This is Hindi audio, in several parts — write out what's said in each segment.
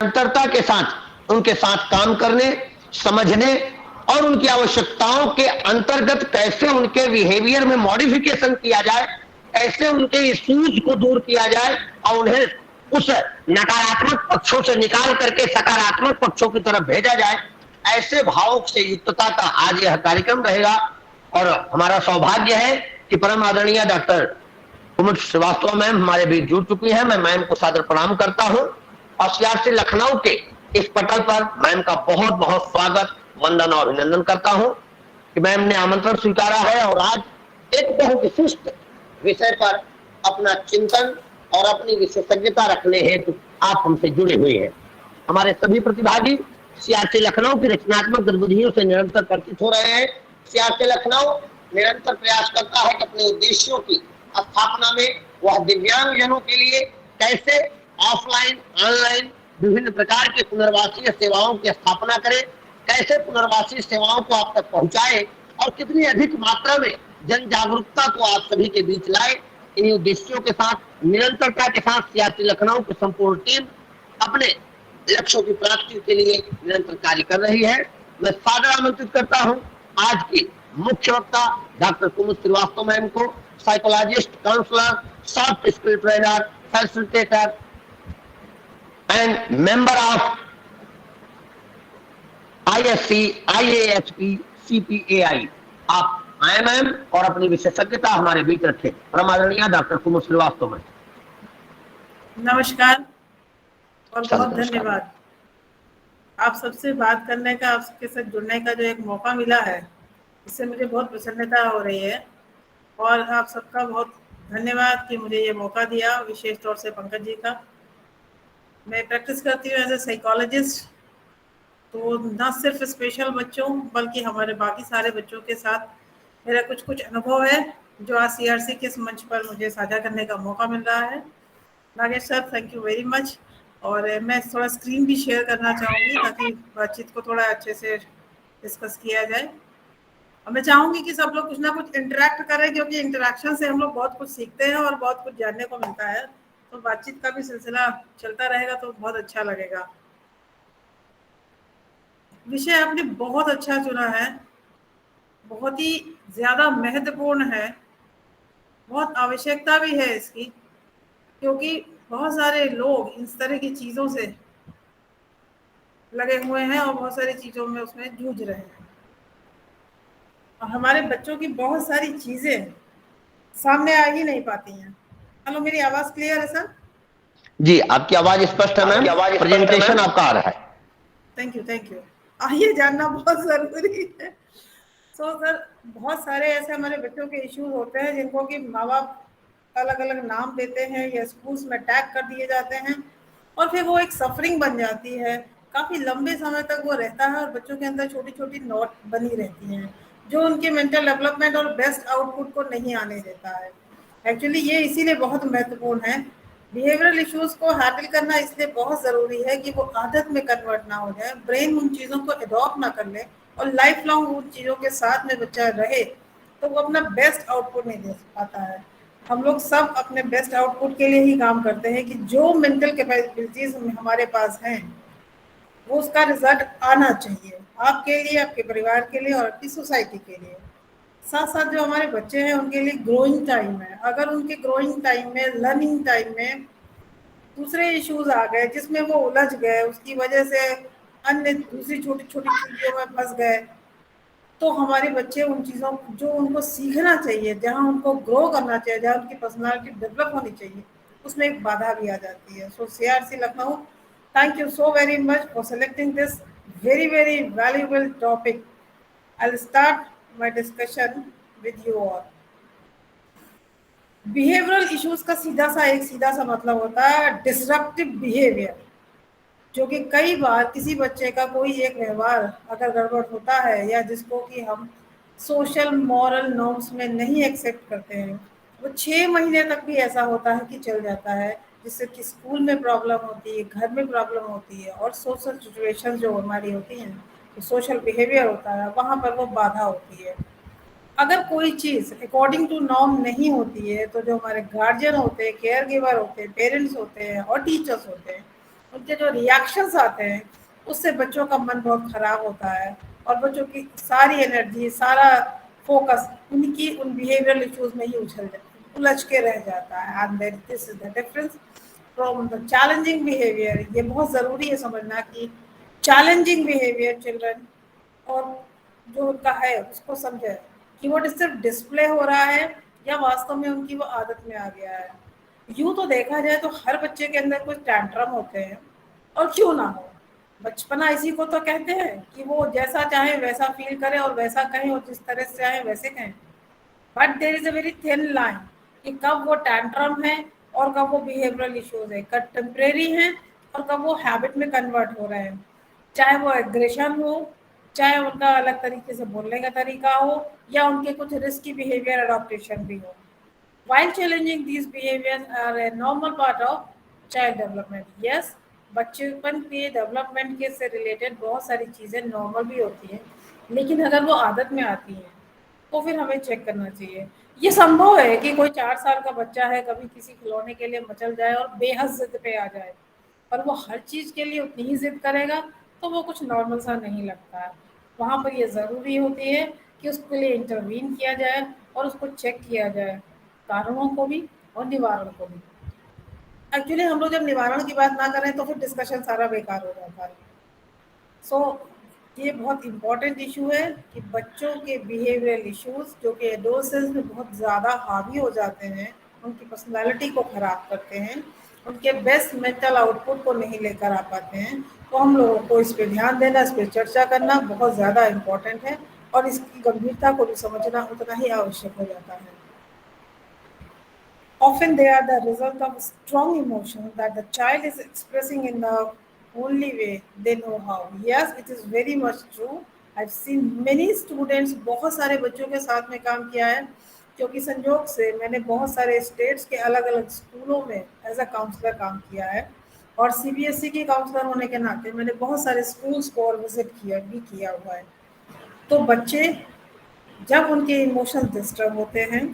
निरंतरता के साथ उनके साथ काम करने, समझने और उनकी आवश्यकताओं के अंतर्गत कैसे उनके बिहेवियर में मॉडिफिकेशन किया जाए, कैसे उनके इश्यूज को दूर किया जाए और उन्हें उस नकारात्मक पक्षों से निकाल करके सकारात्मक पक्षों की तरफ भेजा जाए, ऐसे भावों से युक्तता का आज यह कार्यक्रम रहेगा। और हमारा सौभाग्य है कि परम आदरणीय डॉक्टर कुमुद श्रीवास्तव मैम हमारे बीच जुड़ चुकी है। मैं मैम को सादर प्रणाम करता हूं और सीआरसी लखनऊ के इस पटल पर मैम का बहुत बहुत स्वागत, वंदन और अभिनंदन करता हूं कि मैम ने आमंत्रण स्वीकारा है और आज एक बहुत विशिष्ट विषय पर अपना चिंतन और अपनी विशेषज्ञता रखने हेतु आप हमसे जुड़े हुए हैं। हमारे सभी प्रतिभागी सीआरसी लखनऊ की रचनात्मक गतिविधियों से निरंतर परिचित हो रहे हैं। सीआरसी लखनऊ निरंतर प्रयास करता है कि अपने उद्देश्यों की स्थापना में वह दिव्यांगजनों के लिए कैसे ऑफलाइन ऑनलाइन विभिन्न प्रकार के पुनर्वासीय सेवाओं की स्थापना करे, कैसे पुनर्वासी सेवाओं को आप तक पहुंचाए और कितनी अधिक मात्रा में जन जागरूकता को आप सभी के बीच लाए। इन उद्देश्यों के साथ निरंतरता के साथ सीआरसी लखनऊ की संपूर्ण टीम अपने लक्ष्यों की प्राप्ति के लिए निरंतर कार्य कर रही है। मैं सादर आमंत्रित करता हूं आज की मुख्य वक्ता डॉक्टर कुमुद श्रीवास्तव मैम को, psychologist, counsellor, soft skill trainer, facilitator and member of ISC, IASP, CPAI। आप आए मैम और अपनी विशेषज्ञता हमारे बीच रखें। परम आदरणीय डॉक्टर कुमुद श्रीवास्तव मैम। नमस्कार और बहुत धन्यवाद। आप सबसे बात करने का, आपके साथ जुड़ने का जो एक मौका मिला है, इससे मुझे बहुत प्रसन्नता हो रही है और आप सबका बहुत धन्यवाद कि मुझे ये मौका दिया, विशेष तौर से पंकज जी का। मैं प्रैक्टिस करती हूँ एज ए साइकोलॉजिस्ट, तो न सिर्फ स्पेशल बच्चों बल्कि हमारे बाकी सारे बच्चों के साथ मेरा कुछ अनुभव है जो आज सीआरसी के इस मंच पर मुझे साझा करने का मौका मिल रहा है। Nagesh sir, thank you very much. और मैं थोड़ा स्क्रीन भी शेयर करना चाहूँगी ताकि बातचीत को थोड़ा अच्छे से डिस्कस किया जाए। और मैं चाहूँगी कि सब लोग कुछ ना कुछ इंटरेक्ट करें, क्योंकि इंटरेक्शन से हम लोग बहुत कुछ सीखते हैं और बहुत कुछ जानने को मिलता है। तो बातचीत का भी सिलसिला चलता रहेगा तो बहुत अच्छा लगेगा। विषय आपने बहुत अच्छा चुना है, बहुत ही ज़्यादा महत्वपूर्ण है, बहुत आवश्यकता भी है इसकी, क्योंकि बहुत सारे लोग इस तरह की चीज़ों से लगे हुए हैं और बहुत सारी चीज़ों में उसमें जूझ रहे हैं और हमारे बच्चों की बहुत सारी चीज़ें सामने आ ही नहीं पाती हैं। हेलो, मेरी आवाज़ क्लियर है सर? जी, आपकी आवाज स्पष्ट है मैम, प्रेजेंटेशन आपका आ रहा है। Thank you. ये जानना बहुत ज़रूरी है। सर, बहुत सारे ऐसे हमारे बच्चों के इश्यूज होते हैं जिनको कि माँ बाप अलग अलग नाम देते हैं या स्कूल्स में टैग कर दिए जाते हैं और फिर वो एक सफरिंग बन जाती है। काफ़ी लंबे समय तक वो रहता है और बच्चों के अंदर छोटी छोटी नोट बनी रहती हैं जो उनके मेंटल डेवलपमेंट और बेस्ट आउटपुट को नहीं आने देता है। एक्चुअली ये इसीलिए बहुत महत्वपूर्ण है। बिहेवियरल इश्यूज को हैंडल करना इसलिए बहुत ज़रूरी है कि वो आदत में कन्वर्ट ना हो जाए, ब्रेन उन चीज़ों को एडॉप्ट ना कर ले और लाइफ लॉन्ग उन चीज़ों के साथ में बच्चा रहे तो वो अपना बेस्ट आउटपुट नहीं दे पाता है। हम लोग सब अपने बेस्ट आउटपुट के लिए ही काम करते हैं कि जो मेंटल कैपेबिलिटीज हमारे पास हैं वो उसका रिजल्ट आना चाहिए, आपके लिए, आपके परिवार के लिए और आपकी सोसाइटी के लिए। साथ साथ जो हमारे बच्चे हैं उनके लिए ग्रोइंग टाइम है। अगर उनके ग्रोइंग टाइम में, लर्निंग टाइम में दूसरे इश्यूज आ गए जिसमें वो उलझ गए, उसकी वजह से अन्य दूसरी छोटी छोटी चीज़ों में फंस गए, तो हमारे बच्चे उन चीज़ों जो उनको सीखना चाहिए, जहाँ उनको ग्रो करना चाहिए, जहाँ उनकी पर्सनालिटी डेवलप होनी चाहिए, उसमें एक बाधा भी आ जाती है। So CRC Lucknow, thank you so very much for selecting this very valuable topic. I will start my discussion with you all. Behavioural issues का सीधा सा मतलब होता है डिसरप्टिव बिहेवियर, जो कि कई बार किसी बच्चे का कोई एक व्यवहार अगर गड़बड़ होता है या जिसको कि हम सोशल मॉरल नॉर्म्स में नहीं एक्सेप्ट करते हैं, वो 6 महीने तक भी ऐसा होता है कि चल जाता है, जिससे कि स्कूल में प्रॉब्लम होती है, घर में प्रॉब्लम होती है और सोशल सिचुएशन जो हमारी होती हैं, तो सोशल बिहेवियर होता है, वहाँ पर वो बाधा होती है। अगर कोई चीज़ अकॉर्डिंग टू नॉर्म नहीं होती है तो जो हमारे गार्जियन होते हैं, केयर गिवर होते हैं, पेरेंट्स होते हैं और टीचर्स होते हैं, उनके जो रिएक्शंस आते हैं उससे बच्चों का मन बहुत खराब होता है और बच्चों की सारी एनर्जी, सारा फोकस उनकी उन बिहेवियरल इश्यूज में ही उलझ के रह जाता है। And this is the difference from the challenging behaviour. ये बहुत ज़रूरी है समझना कि चैलेंजिंग बिहेवियर चिल्ड्रन और जो उनका है उसको समझे कि वो सिर्फ डिस्प्ले हो रहा है या वास्तव में उनकी वो आदत में आ गया है। यूं तो देखा जाए तो हर बच्चे के अंदर कुछ टैंट्रम होते हैं, और क्यों ना हो। बचपना इसी को तो कहते हैं कि वो जैसा चाहे वैसा फील करे और वैसा कहें और जिस तरह से चाहे वैसे कहें। But there is a very thin line कि कब वो टैंट्रम है और कब वो बिहेवियरल इश्यूज है, कब टेम्परेरी है और कब वो हैबिट में कन्वर्ट हो रहे हैं। चाहे वो एग्रेशन हो, चाहे उनका अलग तरीके से बोलने का तरीका हो, या उनके कुछ रिस्की बिहेवियर अडॉप्टेशन भी हो। While challenging these behaviors are a normal part of child development. Yes, बच्चेपन के डेवलपमेंट के से रिलेटेड बहुत सारी चीज़ें नॉर्मल भी होती हैं, लेकिन अगर वो आदत में आती हैं तो फिर हमें चेक करना चाहिए। ये संभव है कि कोई 4 साल का बच्चा है कभी किसी खिलौने के लिए मचल जाए और बेहद जिद पे आ जाए, पर वो हर चीज़ के लिए उतनी ही जिद करेगा, तो वो कुछ नॉर्मल सा नहीं लगता है। वहाँ पर ये ज़रूरी होती है कि उसके लिए इंटरवीन किया जाए और उसको चेक किया जाए, कारणों को भी और निवारण को भी। एक्चुअली हम लोग जब निवारण की बात ना करें तो फिर डिस्कशन सारा बेकार हो जाता है। सो ये बहुत इम्पोर्टेंट इशू है कि बच्चों के बिहेवियरल इश्यूज जो कि एडोलसेंस में बहुत ज़्यादा हावी हो जाते हैं, उनकी पर्सनालिटी को ख़राब करते हैं, उनके बेस्ट मेंटल आउटपुट को नहीं लेकर आ पाते हैं, तो हम लोगों को इस पे ध्यान देना, इस पे चर्चा करना बहुत ज़्यादा इम्पोर्टेंट है और इसकी गंभीरता को भी समझना उतना ही आवश्यक हो जाता है। Often they are the result of strong emotions that the child is expressing in the only way they know how. Yes, it is very much true. I've seen many students, बहुत सारे बच्चों के साथ में काम किया है, क्योंकि संयोग से मैंने बहुत सारे स्टेट्स के अलग अलग स्कूलों में एज अ काउंसलर काम किया है, और सीबीएसई की काउंसलर होने के नाते मैंने बहुत सारे स्कूल्स को और विजिट किया हुआ है। तो बच्चे जब उनके इमोशंस डिस्टर्ब होते हैं,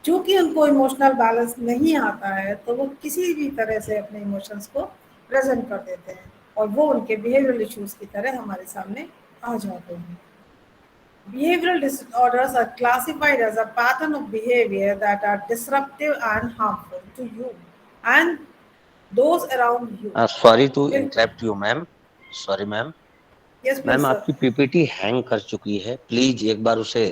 चूँकि उनको इमोशनल बैलेंस नहीं आता है, तो वो किसी भी तरह से अपने इमोशंस को प्रेज़ेंट कर देते हैं और वो उनके बिहेवियरल इश्यूज़ की तरह हमारे सामने आ जाते हैं। Behavioral disorders are classified as a pattern of behavior that are disruptive and harmful to you and those around you. Sorry to बिल्कुल। Interrupt you ma'am, sorry ma'am. Yes please ma'am sir. आपकी पीपीटी हैंग कर चुकी है, प्लीज एक बार उसे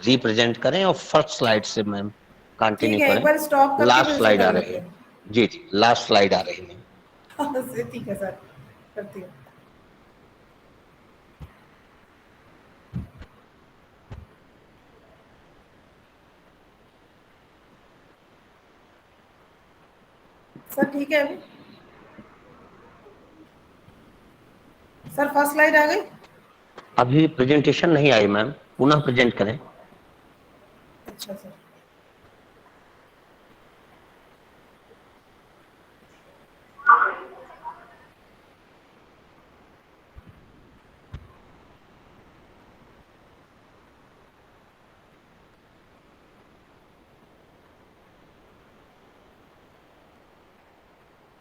रिप्रेजेंट करें और फर्स्ट स्लाइड से मैम ठीक कंटिन्यू है, एक करें। बार स्टॉप करके लास्ट फिर से स्लाइड कर आ रही लेते है। हैं। जी जी, लास्ट स्लाइड आ रही है। ठीक है सर, करती हूँ। सर ठीक है, अभी सर फर्स्ट स्लाइड आ गई। अभी प्रेजेंटेशन नहीं आई मैम, पुनः प्रेजेंट करें। अच्छा सर।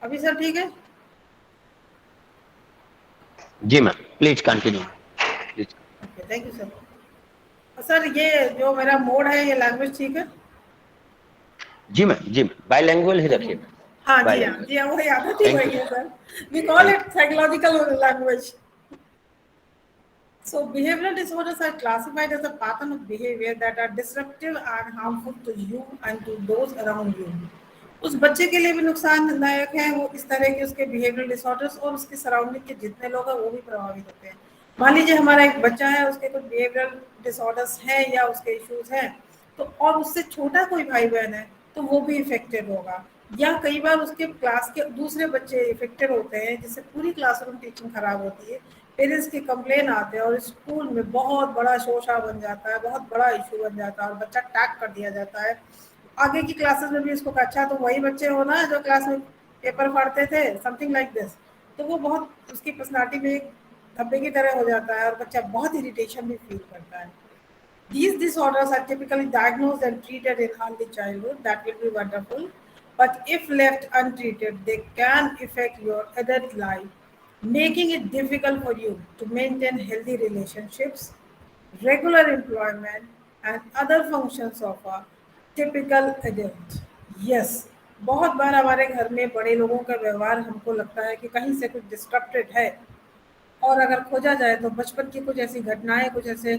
अभी सर ठीक है। जी ma'am, please continue. Okay, thank you sir. Sir ये जो मेरा मोड है, ये लैंग्वेज ठीक है। जी मैम, जी मैम, बाइलैंग्वेज ही रखिए मैम, हाँ जी, हाँ बाइलैंग्वेज। जी, हाँ, वही आदत ही थैंक वही यू है sir, sir. We call thank it psychological language. So behavioral disorders are classified as a pattern of behavior that are disruptive and harmful to you and to those around you. उस बच्चे के लिए भी नुकसानदायक है वो इस तरह के उसके बिहेवियरल डिसऑर्डर्स, और उसके सराउंडिंग के जितने लोग हैं वो भी प्रभावित होते हैं। मान लीजिए हमारा एक बच्चा है, उसके कुछ बिहेवियरल डिसऑर्डर्स हैं या उसके इश्यूज हैं, तो और उससे छोटा कोई भाई बहन है तो वो भी इफेक्टेड होगा, या कई बार उसके क्लास के दूसरे बच्चे इफेक्टेड होते हैं जिससे पूरी क्लासरूम टीचिंग खराब होती है, पेरेंट्स के कंप्लेन आते हैं और स्कूल में बहुत बड़ा शोशा बन जाता है, बहुत बड़ा इशू बन जाता है और बच्चा टैग कर दिया जाता है। आगे की क्लासेस में भी इसको अच्छा तो वही बच्चे हो ना जो क्लास में पेपर फाड़ते थे, समथिंग लाइक दिस। तो वो बहुत उसकी पर्सनालिटी में एक धब्बे की तरह हो जाता है और बच्चा बहुत इरिटेशन भी फील करता है। These disorders are typically diagnosed and treated in early childhood. That will be wonderful. but if left untreated, they can affect your adult life, making it difficult for you to maintain healthy relationships, regular employment, and other functions of a typical adult. Yes, बहुत बार हमारे घर में बड़े लोगों का व्यवहार हमको लगता है कि कहीं से कुछ डिस्टर्प्टेड है, और अगर खोजा जाए तो बचपन की कुछ ऐसी घटनाएं, कुछ ऐसे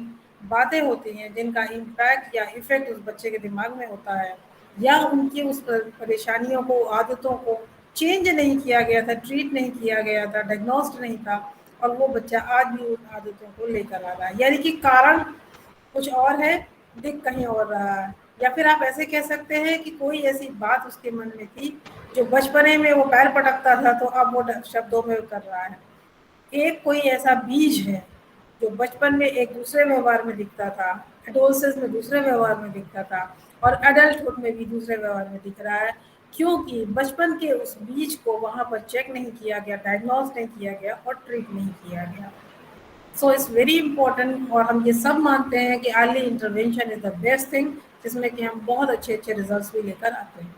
बातें होती हैं जिनका इम्पैक्ट या इफेक्ट उस बच्चे के दिमाग में होता है, या उनकी उस परेशानियों को, आदतों को चेंज नहीं किया गया था, ट्रीट नहीं किया गया था, डायग्नोस्ड नहीं था, और वो बच्चा आज भी उन आदतों को लेकर आ रहा है। यानी कि कारण कुछ और है, दिख कहीं और रहा है। या फिर आप ऐसे कह सकते हैं कि कोई ऐसी बात उसके मन में थी जो बचपने में वो पैर पटकता था तो अब वो शब्दों में कर रहा है। एक कोई ऐसा बीज है जो बचपन में एक दूसरे व्यवहार में दिखता था, एडोलसेंस में दूसरे व्यवहार में दिखता था, और एडल्टहुड में भी दूसरे व्यवहार में दिख रहा है, क्योंकि बचपन के उस बीज को वहां पर चेक नहीं किया गया, डायग्नोज नहीं किया गया और ट्रीट नहीं किया गया। सो इट्स वेरी इंपॉर्टेंट, और हम ये सब मानते हैं कि early intervention is the best thing, जिसमें कि हम बहुत अच्छे अच्छे रिजल्ट्स भी लेकर आते हैं।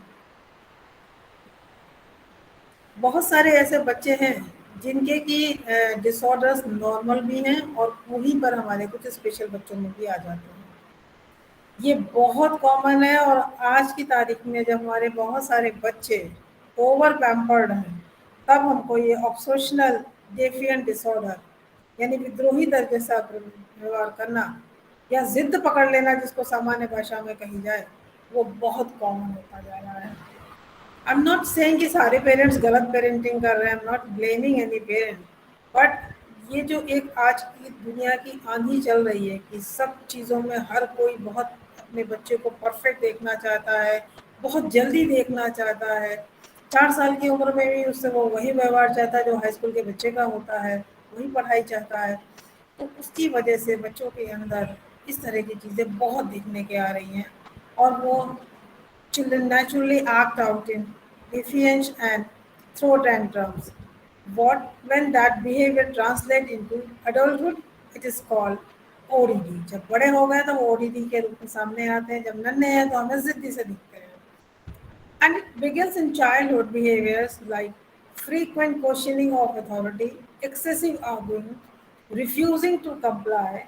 बहुत सारे ऐसे बच्चे हैं जिनके की डिसऑर्डर्स नॉर्मल भी हैं और वहीं पर हमारे कुछ स्पेशल बच्चों में भी आ जाते हैं। ये बहुत कॉमन है, और आज की तारीख में जब हमारे बहुत सारे बच्चे ओवर पैम्पर्ड हैं, तब हमको ये ऑब्सेशनल डेफिएंट डिसऑर्डर, यानी विद्रोही तरीके से व्यवहार करना या जिद पकड़ लेना, जिसको सामान्य भाषा में कही जाए, वो बहुत कॉमन होता जा रहा है। आई एम नॉट सेइंग कि सारे पेरेंट्स गलत पेरेंटिंग कर रहे हैं, I am not blaming any parent, but ये जो एक आज की दुनिया की आंधी चल रही है कि सब चीज़ों में हर कोई बहुत अपने बच्चे को परफेक्ट देखना चाहता है, बहुत जल्दी देखना चाहता है, 4 साल की उम्र में भी उससे वो वही व्यवहार चाहता है जो हाई स्कूल के बच्चे का होता है, वही पढ़ाई चाहता है। तो उसकी वजह से बच्चों के अंदर इस तरह की चीज़ें बहुत दिखने के आ रही हैं, और वो children naturally act out in defiance and throw tantrums. When that behavior translates into adulthood, it is called ODD. जब बड़े हो गए तो वो ODD के रूप में सामने आते हैं, जब नन्हे हैं तो हमें जिद्दी से दिखते हैं। And it begins in childhood behaviors like frequent questioning of authority, excessive arguing, refusing to comply,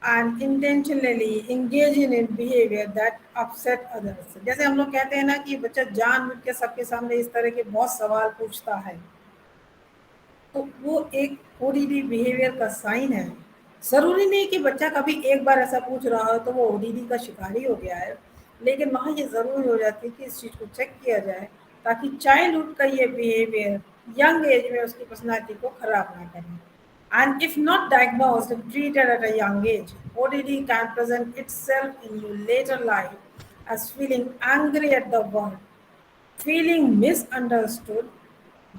and intentionally engaging in behavior that upset others. जैसे हम लोग कहते हैं ना कि बच्चा जानबूझ के सबके सामने इस तरह के बहुत सवाल पूछता है, तो वो एक ओडीडी बिहेवियर का साइन है। जरूरी नहीं कि बच्चा कभी एक बार ऐसा पूछ रहा हो तो वो ओडीडी का शिकारी हो गया है, लेकिन वहाँ ये जरूरी हो जाती है कि इस चीज को चेक किया जाए, ताकि चाइल्डहुड का ये बिहेवियर यंग एज में उसकी पर्सनैलिटी को खराब ना करे। And if not diagnosed and treated at a young age, ODD can present itself in your later life as feeling angry at the world, feeling misunderstood,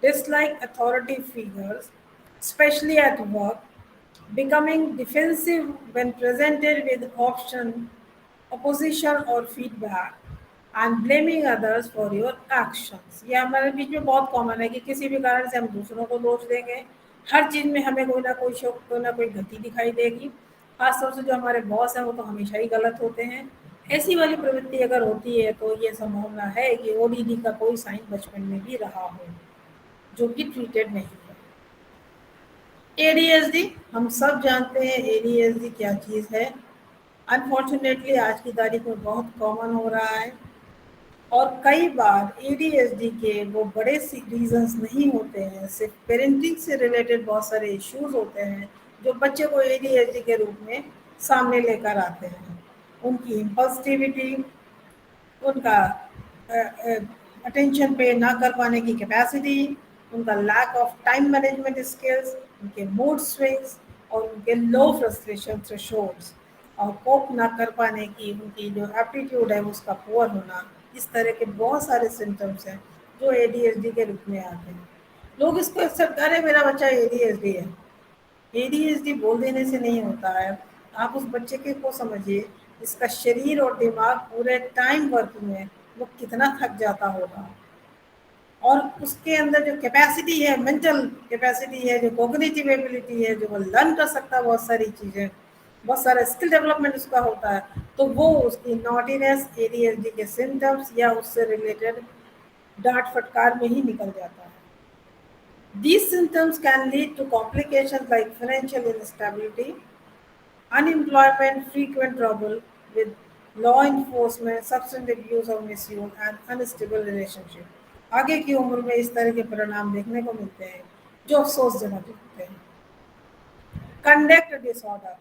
dislike authority figures, especially at work, becoming defensive when presented with opposition or feedback, and blaming others for your actions. ये हमारे बीच में बहुत कॉमन है कि किसी भी कारण से हम दूसरों को दोष देंगे, हर चीज में हमें कोई ना कोई शौक, कोई ना कोई गलती दिखाई देगी। खासतौर से जो हमारे बॉस हैं वो तो हमेशा ही गलत होते हैं। ऐसी वाली प्रवृत्ति अगर होती है तो ये संभावना है कि ओडीडी का कोई साइन बचपन में भी रहा हो जो कि ट्रीटेड नहीं है। एडीएचडी, हम सब जानते हैं एडीएचडी क्या चीज है। अनफॉर्चुनेटली आज की तारीख में बहुत कॉमन हो रहा है, और कई बार एडीएचडी के वो बड़े रीजंस नहीं होते हैं, सिर्फ पेरेंटिंग से रिलेटेड बहुत सारे इश्यूज होते हैं जो बच्चे को एडीएचडी के रूप में सामने लेकर आते हैं। उनकी इम्पल्सिविटी, उनका अटेंशन पे ना कर पाने की कैपेसिटी, उनका lack of time management skills, उनके मूड स्विंग्स और उनके लो फ्रस्ट्रेशन थ्रेशोल्ड्स, और कोप ना कर पाने की उनकी जो एप्टीट्यूड है उसका पुअर होना, इस तरह के बहुत सारे सिम्टम्स हैं जो एडीएचडी के रूप में आते हैं। लोग इसको एक्सेप्ट करें, मेरा बच्चा एडीएचडी है। एडीएचडी बोल देने से नहीं होता है। आप उस बच्चे के को समझिए, इसका शरीर और दिमाग पूरे टाइम वर्किंग में वो कितना थक जाता होगा, और उसके अंदर जो कैपेसिटी है, मेंटल कैपेसिटी है, जो कॉग्निटिव एबिलिटी है, जो वो लर्न कर सकता है बहुत सारी चीज़ें, बहुत सारा स्किल डेवलपमेंट उसका होता है, तो वो उसकी नॉटीनेस, एडीएचडी के सिम्टम्स या उससे रिलेटेड डांट फटकार में ही निकल जाता है। These symptoms can lead to complications like financial instability, unemployment, frequent trouble with law enforcement, substance abuse or misuse, and unstable relationship. आगे की उम्र में इस तरह के परिणाम देखने को मिलते हैं जो अफसोसजनक होते हैं। कंडक्ट डिसऑर्डर,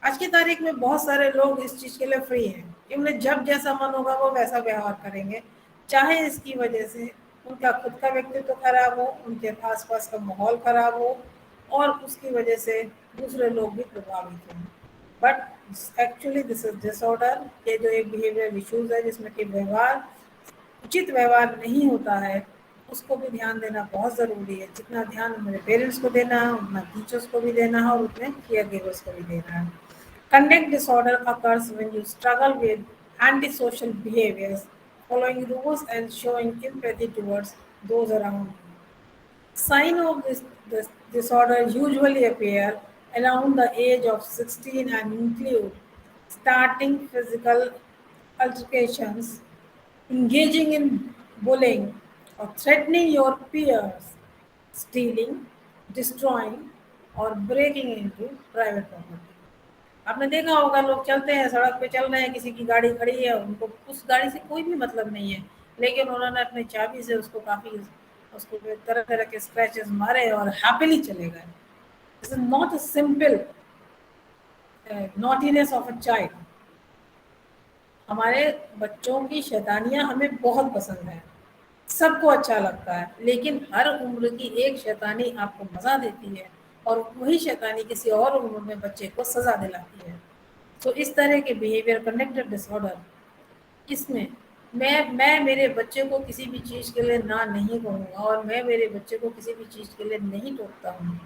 आज की तारीख में बहुत सारे लोग इस चीज के लिए फ्री हैं कि उन्हें जब जैसा मन होगा वो वैसा व्यवहार करेंगे, चाहे इसकी वजह से उनका खुद का व्यक्तित्व खराब हो, उनके आसपास का माहौल खराब हो और उसकी वजह से दूसरे लोग भी प्रभावित हों। But actually this is disorder, ये जो एक बिहेवियर इश्यूज है जिसमें कि व्यवहार उचित व्यवहार नहीं होता है, उसको भी ध्यान देना बहुत ज़रूरी है। जितना ध्यान हमारे पेरेंट्स को देना है उतना टीचर्स को भी देना है और उतने केयर गिवर्स को भी देना है। Conduct disorder occurs when you struggle with antisocial behaviors, following rules and showing empathy towards those around you. Signs of this disorder usually appear around the age of 16 and include starting physical altercations, engaging in bullying or threatening your peers, stealing, destroying or breaking into private property. आपने देखा होगा लोग चलते हैं, सड़क पे चल रहे हैं, किसी की गाड़ी खड़ी है, उनको उस गाड़ी से कोई भी मतलब नहीं है, लेकिन उन्होंने अपनी चाबी से उसको काफ़ी उसको तरह तरह के स्क्रैचेस मारे और हैप्पीली चले गए। This is not a simple naughtiness of a child. हमारे बच्चों की शैतानियाँ हमें बहुत पसंद है, सबको अच्छा लगता है, लेकिन हर उम्र की एक शैतानी आपको मज़ा देती है और वही शैतानी किसी और उम्र में बच्चे को सज़ा दिलाती है। तो इस तरह के बिहेवियर कनेक्टेड डिसऑर्डर, इसमें मैं मेरे बच्चे को किसी भी चीज़ के लिए ना नहीं कहूँगा और मैं मेरे बच्चे को किसी भी चीज़ के लिए नहीं टोकता हूँ।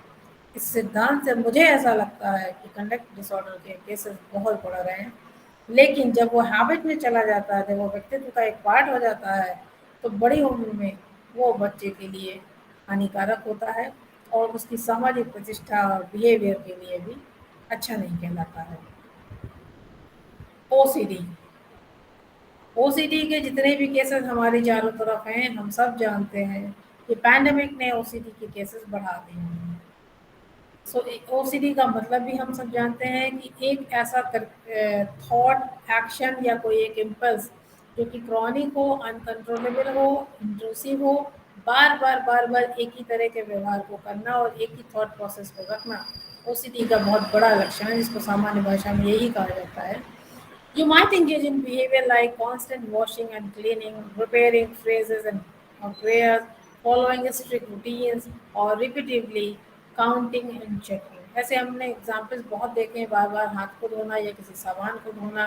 इस सिद्धांत से मुझे ऐसा लगता है कि कंडक्ट डिसऑर्डर के केसेस बहुत बढ़ रहे हैं, लेकिन जब वो हैबिट में चला जाता है, जब वो व्यक्तित्व का एक पार्ट हो जाता है, तो बड़ी उम्र में वो बच्चे के लिए हानिकारक होता है और उसकी सामाजिक प्रतिष्ठा और बिहेवियर के लिए भी अच्छा नहीं कहलाता है। ओसीडी, ओसीडी के जितने भी केसेस हमारे चारों तरफ हैं, हम सब जानते हैं कि पैंडेमिक ने ओसीडी के केसेस बढ़ा दिए हैं। सो ओसीडी का मतलब भी हम सब जानते हैं कि एक ऐसा थॉट, एक्शन या कोई एक इम्पल्स जो कि क्रॉनिक हो, अनकंट्रोलेबल हो, इंट्रूसिव हो, बार बार एक ही तरह के व्यवहार को करना और एक ही थॉट प्रोसेस को रखना ओसीडी का बहुत बड़ा लक्षण है, जिसको सामान्य भाषा में यही कहा जाता है। You might engage in behavior like constant washing and cleaning, repairing phrases and or prayers, following strict routines, or repeatedly counting and checking. ऐसे हमने एग्जाम्पल्स बहुत देखे हैं, बार बार हाथ को धोना या किसी सामान को धोना,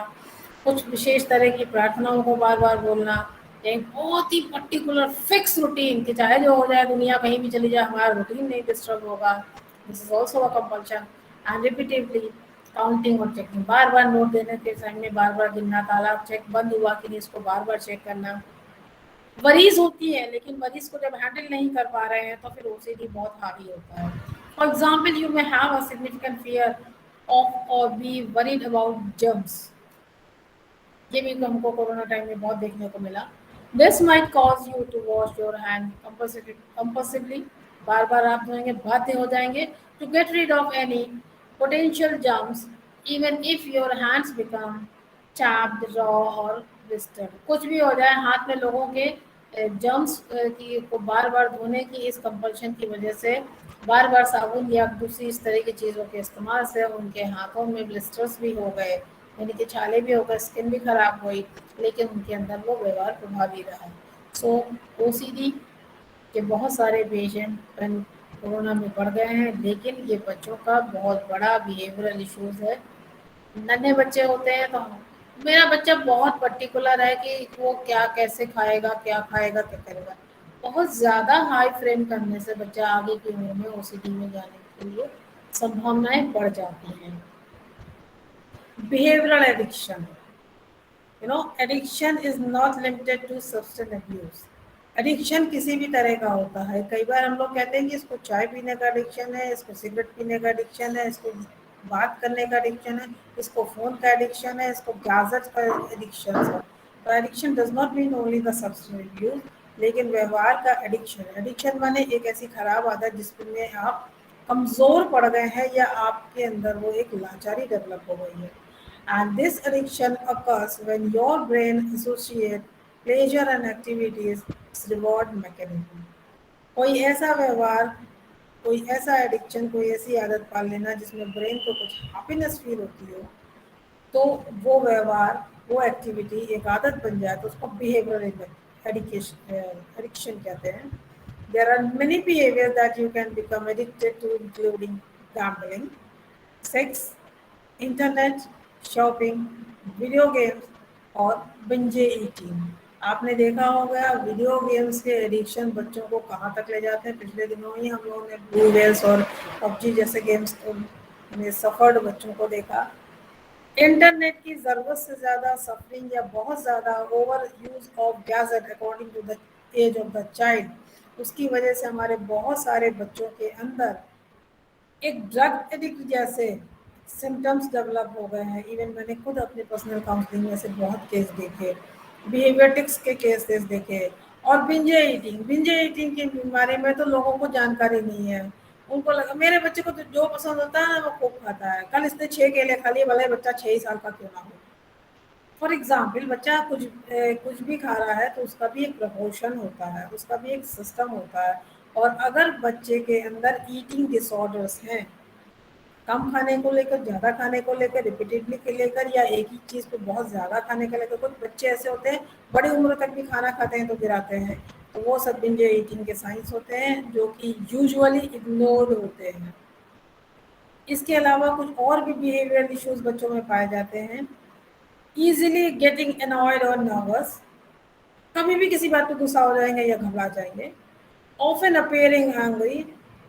कुछ विशेष तरह की प्रार्थनाओं को बार बार बोलना, एक बहुत ही पर्टिकुलर फिक्स रूटीन कि चाहे जो हो जाए, दुनिया कहीं भी चली जाए, हमारा रूटीन नहीं डिस्टर्ब होगा। This is also a compulsion and repeatedly counting और चेकिंग, बार बार नोट देने के सामने बार बार गिनना, ताला चेक बंद हुआ कि नहीं इसको बार बार चेक करना। वरीज होती है, लेकिन वरीज को जब हैंडल नहीं कर पा रहे हैं तो फिर ओसीडी बहुत हावी होता है। For example, you may have a significant fear of और बी वरीड अबाउट जर्म्स। ये भी हमको कोरोना टाइम में बहुत देखने को मिला। This might cause you to wash your hand compulsively, बार बार आप धोएंगे, बाध्य हो जाएंगे to get rid of any potential germs even if your hands become chapped, raw और blistered। कुछ भी हो जाए, हाथ में लोगों के जर्म्स की को बार बार धोने की इस कंपल्शन की वजह से, बार बार साबुन या दूसरी इस तरह की चीज़ों के इस्तेमाल से उनके हाथों में ब्लिस्टर्स भी हो गए, यानी कि छाले भी हो गए, स्किन भी खराब हुई, लेकिन उनके अंदर वो व्यवहार प्रभावी रहा। सो ओसीडी के बहुत सारे पेशेंट कोरोना में बढ़ गए हैं, लेकिन ये बच्चों का बहुत बड़ा बिहेवियरल इश्यूज है। नन्हे बच्चे होते हैं तो मेरा बच्चा बहुत पर्टिकुलर है कि वो क्या कैसे खाएगा, क्या खाएगा, क्या करेगा। बहुत ज़्यादा हाई फ्रेम करने से बच्चा आगे की उम्र में ओसीडी में जाने के लिए संभावनाएं बढ़ जाती हैं। Behavioural addiction, addiction is not limited to substance abuse. Addiction किसी भी तरह का होता है। कई बार हम लोग कहते हैं कि इसको चाय पीने का एडिक्शन है, इसको सिगरेट पीने का एडिक्शन है, इसको बात करने का एडिक्शन है, इसको फोन का एडिक्शन है, इसको गैजेट्स का एडिक्शन है। तो addiction does not mean only the substance abuse, लेकिन व्यवहार का एडिक्शन माने एक ऐसी खराब आदत जिसमें आप कमजोर पड़ गए हैं या आपके अंदर वो एक लाचारी डेवलप हो गई है। And this addiction occurs when your brain associate pleasure and activities as reward mechanism। कोई ऐसा व्यवहार, कोई ऐसा एडिक्शन, कोई ऐसी आदत पाल लेना जिसमें ब्रेन को कुछ हैप्पीनेस फील होती हो, तो वो व्यवहार, वो एक्टिविटी एक आदत बन जाए तो उसको बिहेवियरल एडिक्शन कहते हैं। There are many behaviour that you can become addicted to, including gambling, sex, internet, shopping, video games और बिंजे ईटिंग। आपने देखा होगा वीडियो गेम्स के एडिक्शन बच्चों को कहाँ तक ले जाते हैं। पिछले दिनों ही हम लोगों ने ब्लू वेल्स और पबजी जैसे गेम्स में सफर्ड बच्चों को देखा। इंटरनेट की जरूरत से ज्यादा सफरिंग या बहुत ज्यादा over use of gadget according to the age of the child, उसकी वजह से हमारे बहुत सारे बच्चों के अंदर एक ड्रग एडिक्ट जैसे सिम्टम्स डेवलप हो गए हैं। इवन मैंने खुद अपने पर्सनल काउंसलिंग में से बहुत केस देखे, बिहेवियरटिक्स के केसेस देखे। और बिंजे ईटिंग की बीमारी में तो लोगों को जानकारी नहीं है। उनको लगा मेरे बच्चे को तो जो पसंद होता है ना वो खूब खाता है, कल इसने 6 केले खा लिए, भले बच्चा 6 ही साल का क्यों ना हो। फॉर एग्जाम्पल बच्चा कुछ भी खा रहा है तो उसका भी एक प्रपोर्शन होता है, उसका भी एक सिस्टम होता है। और अगर बच्चे के अंदर ईटिंग डिसऑर्डर्स हैं, कम खाने को लेकर, ज़्यादा खाने को लेकर, रिपीटेडली के लेकर, या एक ही चीज़ को बहुत ज़्यादा खाने को लेकर, कुछ बच्चे ऐसे होते हैं बड़ी उम्र तक भी खाना खाते हैं तो गिराते हैं, तो वो सब बिंज ईटिंग के साइंस होते हैं जो कि यूजुअली इग्नोर्ड होते हैं। इसके अलावा कुछ और भी बिहेवियरल इश्यूज बच्चों में पाए जाते हैं। ईजिली गेटिंग एनॉयड और नर्वस, कभी भी किसी बात पे गुस्सा हो जाएंगे या घबरा जाएंगे। ऑफन अपेयरिंग एंग्री,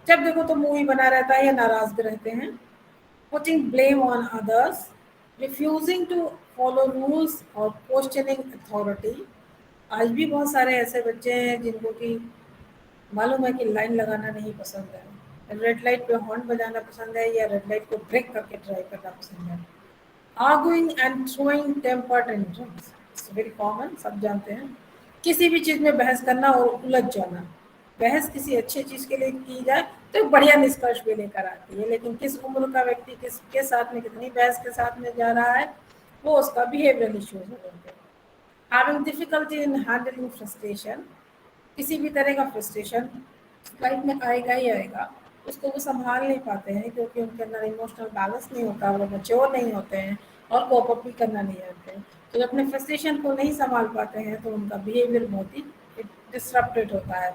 जब देखो तो मुंह ही बना रहता है या नाराज भी रहते हैं। putting blame on others, refusing to follow rules और questioning authority। आज भी बहुत सारे ऐसे बच्चे हैं जिनको कि मालूम है कि लाइन लगाना नहीं पसंद है, रेड लाइट पे हॉर्न बजाना पसंद है या रेड लाइट को ब्रेक करके ड्राइव करना पसंद है। Arguing and throwing temper tantrums, it's very common, सब जानते हैं। किसी भी चीज में बहस करना और उलझ जाना। बहस किसी अच्छी चीज के लिए की जाए तो एक बढ़िया निष्कर्ष भी लेकर आती है, लेकिन किस उम्र का व्यक्ति किसके साथ में कितनी बहस के साथ में जा रहा है वो उसका बिहेवियरल इश्यूज हो जाते हैं। Having difficulty in handling frustration, किसी भी तरह का फ्रस्ट्रेशन लाइफ में आएगा ही आएगा, उसको वो संभाल नहीं पाते हैं क्योंकि उनके अंदर इमोशनल बैलेंस नहीं होता, वो मैच्योर नहीं होते हैं और कोप अप भी करना नहीं आते हैं। तो जब अपने फ्रस्ट्रेशन को नहीं संभाल पाते हैं तो उनका बिहेवियर बहुत ही डिसरप्टेड होता है।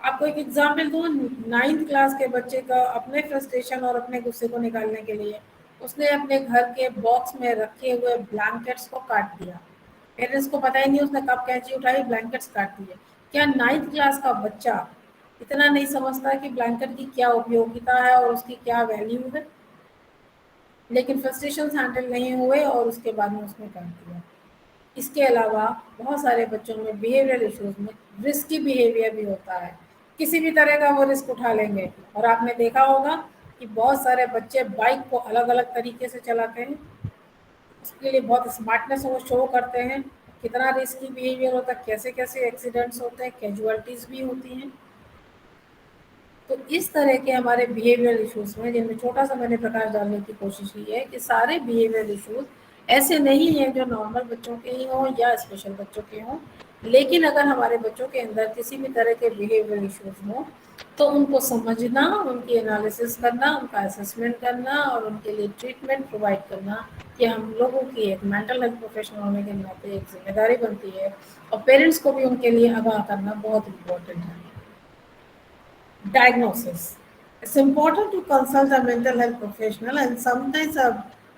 आपको एक एग्जाम्पल दूँ, 9th क्लास के बच्चे का अपने फ्रस्ट्रेशन और अपने गुस्से को निकालने के लिए उसने अपने घर के बॉक्स में रखे हुए ब्लैंकेट्स को काट दिया। पेरेंट्स को पता ही नहीं उसने कब कैंची उठाई, ब्लैंकेट्स काट दिए। क्या 9th क्लास का बच्चा इतना नहीं समझता कि ब्लैंकेट की क्या उपयोगिता है और उसकी क्या वैल्यू है? लेकिन फ्रस्ट्रेशन हैंडल नहीं हुए और उसके बाद में उसने काट दिया। इसके अलावा बहुत सारे बच्चों में बिहेवियरल इश्यूज में रिस्की बिहेवियर भी होता है, किसी भी तरह का वो रिस्क उठा लेंगे। और आपने देखा होगा कि बहुत सारे बच्चे बाइक को अलग अलग तरीके से चलाते हैं, उसके लिए बहुत स्मार्टनेस वो शो करते हैं। कितना रिस्की बिहेवियर होता है, कैसे कैसे एक्सीडेंट्स होते हैं, कैजुअलिटीज भी होती हैं। तो इस तरह के हमारे बिहेवियर इश्यूज में, जिनमें छोटा सा मैंने प्रकाश डालने की कोशिश की है कि सारे बिहेवियर इश्यूज ऐसे नहीं है जो नॉर्मल बच्चों के ही हों या स्पेशल बच्चों के हों। लेकिन अगर हमारे बच्चों के अंदर किसी भी तरह के बिहेवियर इश्यूज हों तो उनको समझना, उनकी एनालिसिस करना, उनका असेसमेंट करना और उनके लिए ट्रीटमेंट प्रोवाइड करना, ये हम लोगों की एक मेंटल हेल्थ प्रोफेशनल होने के नाते एक जिम्मेदारी बनती है। और पेरेंट्स को भी उनके लिए आगाह करना बहुत इम्पोर्टेंट है। Diagnosis. It's important to consult a mental health professional and sometimes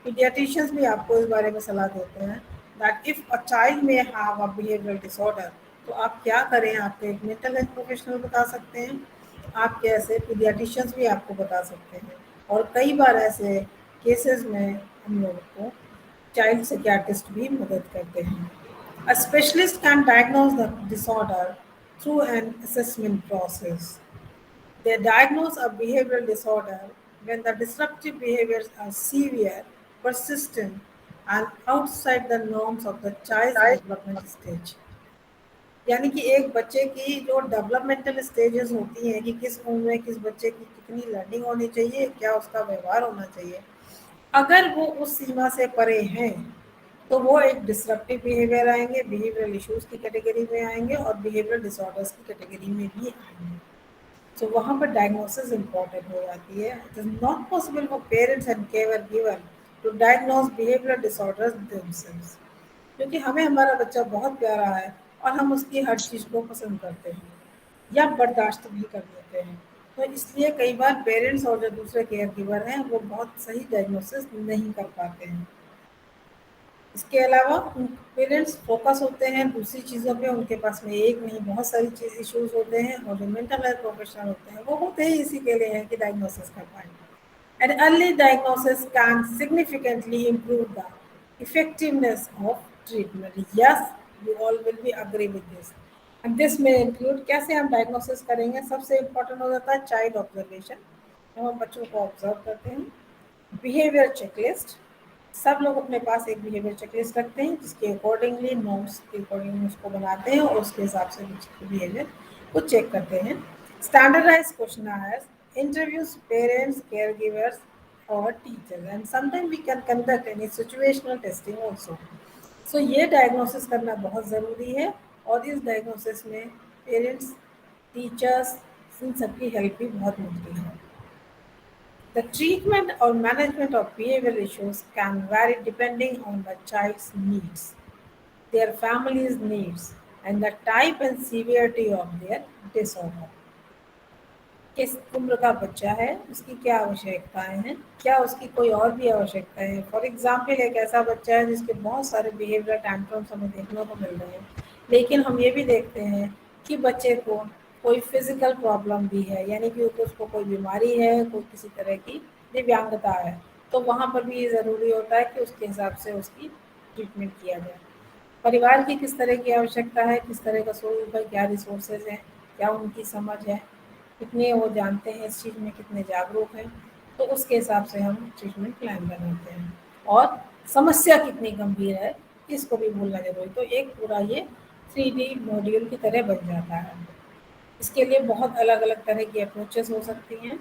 pediatricians भी आपको इस बारे में सलाह देते हैं that if a child may have a behavioral disorder, तो आप क्या करें, आपको एक mental health professional बता सकते हैं, आप कैसे pediatricians भी आपको बता सकते हैं। और कई बार ऐसे केसेस में हम लोगों को चाइल्ड साइकियाट्रिस्ट भी मदद करते हैं। A specialist can diagnose the disorder through an assessment process. They diagnose a behavioral disorder when the disruptive behaviors are severe, persistent, and outside the norms of the child's development stage. यानी कि एक बच्चे की जो डेवलपमेंटल स्टेजेस होती हैं कि किस उम्र में किस बच्चे की कितनी लर्निंग होनी चाहिए, क्या उसका व्यवहार होना चाहिए, अगर वो उस सीमा से परे हैं तो वो एक डिसरप्टिव बिहेवियर आएंगे, बिहेवियरल इश्यूज की कैटेगरी में आएंगे और बिहेवियरल डिसऑर्डर्स की कैटेगरी में भी आएंगे। तो वहाँ पर डायग्नोसिस इम्पॉर्टेंट हो जाती है। It is not possible for parents and care giver to diagnose behavioural disorders themselves, क्योंकि हमें हमारा बच्चा बहुत प्यारा है और हम उसकी हर चीज़ को पसंद करते हैं या बर्दाश्त भी कर लेते हैं। तो इसलिए कई बार पेरेंट्स और जो दूसरे केयर गिवर हैं वो बहुत सही डायग्नोसिस नहीं कर पाते हैं। इसके अलावा पेरेंट्स फोकस होते हैं दूसरी चीज़ों पे, उनके पास में एक नहीं बहुत सारी चीज इश्यूज होते हैं, और जो मेंटल हेल्थ प्रोफेशनल होते हैं वो होते ही इसी के लिए है कि डायग्नोसिस कर पाए। An early diagnosis can significantly improve the effectiveness of treatment. Yes, you all will be agree with this. And this may include कैसे हम डायग्नोसिस करेंगे। सबसे इम्पोर्टेंट हो जाता है चाइल्ड ऑब्जर्वेशन, जब हम बच्चों को ऑब्जर्व करते हैं। बिहेवियर चेकलिस्ट, सब लोग अपने पास एक बिहेवियर चेकलिस्ट रखते हैं जिसके अकॉर्डिंगली नॉर्म्स के अकॉर्डिंगली उसको बनाते हैं और उसके हिसाब से बच्चे के बिहेवियर को चेक करते हैं। Standardize questionnaires interviews parents, caregivers और teachers, and sometime we can conduct any situational testing also. So ये डायग्नोसिस करना बहुत ज़रूरी है और इस डायग्नोसिस में पेरेंट्स, टीचर्स, इन सबकी हेल्प भी बहुत मिलती है। The treatment or management of behavioral issues can vary depending on the child's needs, their family's needs, and the type and severity of their disorder. किस उम्र का बच्चा है, उसकी क्या आवश्यकताएं हैं, क्या उसकी कोई और भी आवश्यकताएं हैं। फॉर एग्जाम्पल एक ऐसा बच्चा है जिसके बहुत सारे बिहेवियर टैंट्रम्स हमें देखने को मिल रहे हैं, लेकिन हम ये भी देखते हैं कि बच्चे को कोई फिजिकल प्रॉब्लम भी है, यानी कि उसको कोई बीमारी है, कोई किसी तरह की दिव्यांगता है, तो वहाँ पर भी ये ज़रूरी होता है कि उसके हिसाब से उसकी ट्रीटमेंट किया जाए। परिवार की किस तरह की आवश्यकता है, किस तरह का स्वरूप है, क्या रिसोर्सेज हैं, क्या उनकी समझ है, कितने वो जानते हैं इस चीज़ में, कितने जागरूक हैं, तो उसके हिसाब से हम ट्रीटमेंट प्लान बनाते हैं। और समस्या कितनी गंभीर है इसको भी भूलना जरूरी। तो एक पूरा ये 3D मॉड्यूल की तरह बन जाता है। इसके लिए बहुत अलग अलग तरह की अप्रोचेस हो सकती हैं।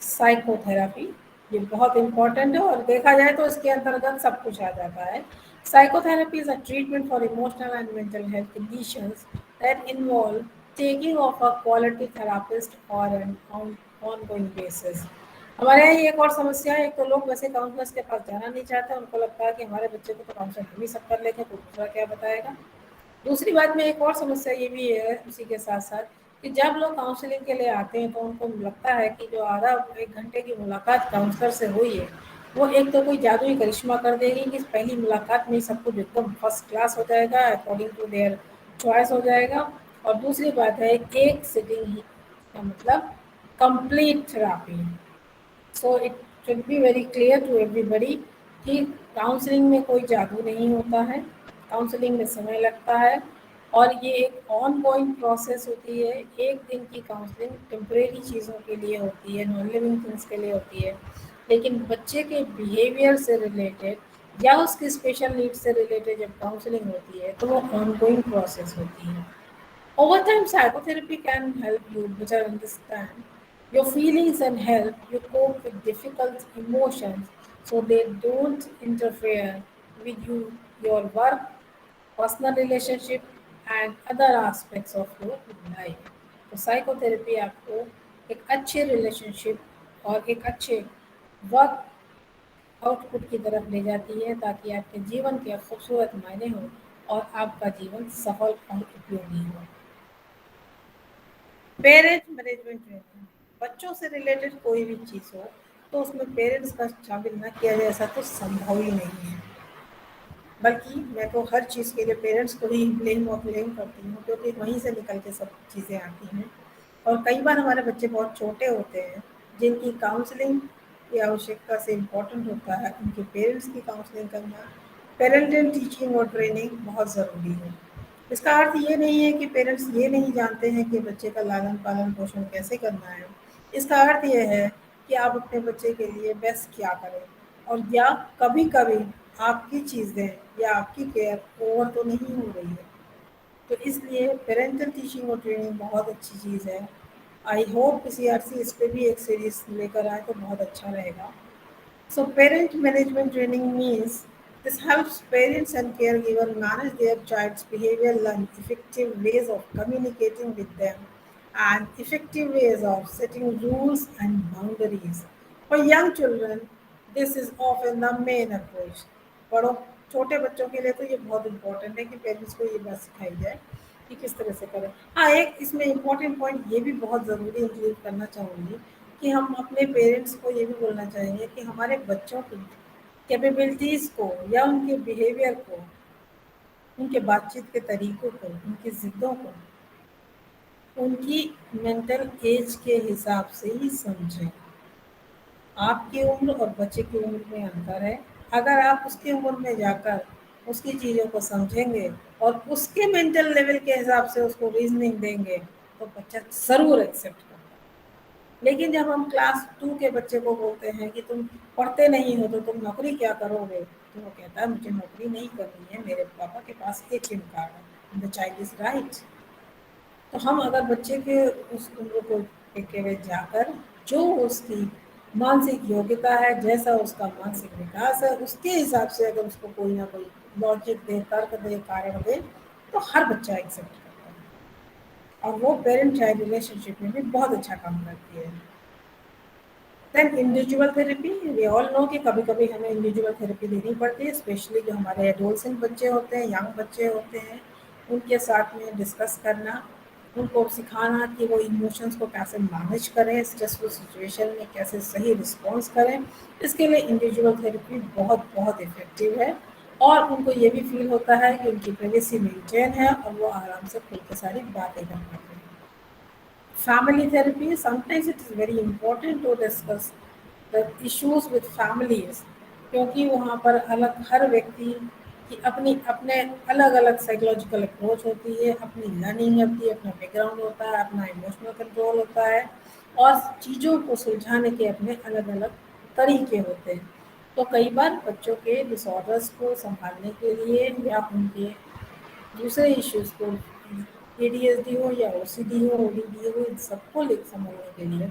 साइकोथेरेपी ये बहुत इम्पॉर्टेंट है और देखा जाए तो इसके अंतर्गत सब कुछ आ जाता है। Psychotherapy is a treatment for emotional and mental health conditions that involve taking of a quality therapist for an ongoing basis. हमारे यहाँ एक और समस्या है, एक तो लोग वैसे काउंसलर्स के पास जाना नहीं चाहते, उनको लगता है कि हमारे बच्चे को तो काउंसलर हम ही सब कर लेंगे, तो दूसरा क्या बताएगा। दूसरी बात में एक और समस्या ये भी है उसी के साथ साथ कि जब लोग काउंसलिंग के लिए आते हैं तो उनको लगता है कि जो आधा एक घंटे की मुलाकात काउंसलर से हुई है वो एक तो कोई जादुई करिश्मा कर देगी कि पहली मुलाकात में ही सब कुछ एकदम फर्स्ट क्लास हो जाएगा, अकॉर्डिंग टू देयर चॉइस हो जाएगा। और दूसरी बात है एक सिटिंग ही का मतलब complete therapy. So it should be very clear to everybody कि काउंसलिंग में कोई जादू नहीं होता है, काउंसलिंग में समय लगता है और ये एक ऑन गोइंग प्रोसेस होती है। एक दिन की काउंसलिंग टेम्परेरी चीज़ों के लिए होती है, नॉन लिविंग थिंग्स के लिए होती है, लेकिन बच्चे के बिहेवियर से रिलेटेड या उसकी स्पेशल नीड्स से रिलेटेड जब काउंसलिंग होती है तो वो ऑन गोइंग प्रोसेस होती है। Over time, psychotherapy can help you better understand your feelings and help you cope with difficult emotions so they don't interfere with your work, personal relationship, and other aspects of your life. तो साइकोथेरेपी आपको एक अच्छे रिलेशनशिप और एक अच्छे वर्क आउटपुट की तरफ ले जाती है ताकि आपके जीवन के खूबसूरत मायने हो और आपका जीवन सफल और उपयोगी हो। पेरेंट मैनेजमेंट ट्रेनिंग, बच्चों से रिलेटेड कोई भी चीज़ हो तो उसमें पेरेंट्स का शामिल न किया जाए ऐसा तो संभव ही नहीं है। बल्कि मैं तो हर चीज़ के लिए पेरेंट्स को ही ब्लेम और ब्लेम करती हूँ क्योंकि वहीं से निकल के सब चीज़ें आती हैं। और कई बार हमारे बच्चे बहुत छोटे होते हैं जिनकी काउंसलिंग की आवश्यकता से इम्पोर्टेंट होता है उनके पेरेंट्स की काउंसलिंग करना। पेरेंटल टीचिंग और ट्रेनिंग बहुत ज़रूरी है। इसका अर्थ ये नहीं है कि पेरेंट्स ये नहीं जानते हैं कि बच्चे का लालन पालन पोषण कैसे करना है। इसका अर्थ ये है कि आप अपने बच्चे के लिए बेस्ट क्या करें, और या कभी कभी आपकी चीज़ें या आपकी केयर ओवर तो नहीं हो रही है। तो इसलिए पेरेंटल टीचिंग और ट्रेनिंग बहुत अच्छी चीज़ है। आई होप CRC इस पे भी एक सीरीज लेकर आए तो बहुत अच्छा रहेगा। So parent management training means this helps parents and caregivers manage their child's behavior, learn effective ways of communicating with them, and effective ways of setting rules and boundaries. For young children, this is often the main approach. बड़ों छोटे बच्चों के लिए तो ये बहुत इम्पोर्टेंट है कि पेरेंट्स को ये बात सिखाई जाए कि किस तरह से करें। हाँ, एक इसमें इम्पोर्टेंट पॉइंट ये भी बहुत ज़रूरी इंक्लूड करना चाहूँगी कि हम अपने पेरेंट्स को ये भी बोलना चाहेंगे कि हमारे बच्चों की कैपेबिलिटीज़ को या उनके बिहेवियर को, उनके बातचीत के तरीक़ों को, उनकी ज़िद्दों को, उनकी मेंटल एज के हिसाब से ही समझें। आपकी उम्र और बच्चे की उम्र में अंतर है। अगर आप उसकी उम्र में जाकर उसकी चीज़ों को समझेंगे और उसके मेंटल लेवल के हिसाब से उसको रीजनिंग देंगे तो बच्चा ज़रूर एक्सेप्ट करेगा। लेकिन जब हम क्लास 2 के बच्चे को बोलते हैं कि तुम पढ़ते नहीं हो तो तुम नौकरी क्या करोगे, तो वो कहता है मुझे नौकरी नहीं करनी है, मेरे पापा के पास ATM कार्ड है। The child is right. तो हम अगर बच्चे के उस उम्र को देखते हुए जाकर जो उसकी मानसिक योग्यता है, जैसा उसका मानसिक विकास है, उसके हिसाब से अगर उसको कोई ना कोई लॉजिक दे, तर्क दे, कारण दे, तो हर बच्चा एक्सेप्ट करता है और वो पेरेंट चाइल्ड रिलेशनशिप में भी बहुत अच्छा काम करती है। Then individual therapy, we all know कि कभी कभी हमें इंडिविजुअल थेरेपी देनी पड़ती है, स्पेशली जो हमारे एडोलसेंट बच्चे होते हैं, यंग बच्चे होते हैं, उनके साथ में डिस्कस करना, उनको सिखाना कि वो इमोशंस को कैसे मैनेज करें, स्ट्रेसफुल सिचुएशन में कैसे सही रिस्पॉन्स करें। इसके लिए इंडिविजुअल थेरेपी बहुत बहुत इफेक्टिव है और उनको ये भी फील होता है कि उनकी प्राइवेसी मेंटेन है और वो आराम से खुल के सारी बातें कर पाते हैं। Family therapy, sometimes it is very important to discuss the issues with families, क्योंकि वहाँ पर अलग हर व्यक्ति की अपनी अपने अलग अलग साइकोलॉजिकल अप्रोच होती है, अपनी लर्निंग होती है, अपना बैकग्राउंड होता है, अपना इमोशनल कंट्रोल होता है और चीज़ों को सुलझाने के अपने अलग अलग तरीके होते हैं। तो कई बार बच्चों के डिसऑर्डर्स को संभालने के लिए या उनके दूसरे इश्यूज को, ADHD हो या OCD हो, ODD हो, इन सबको समझने के लिए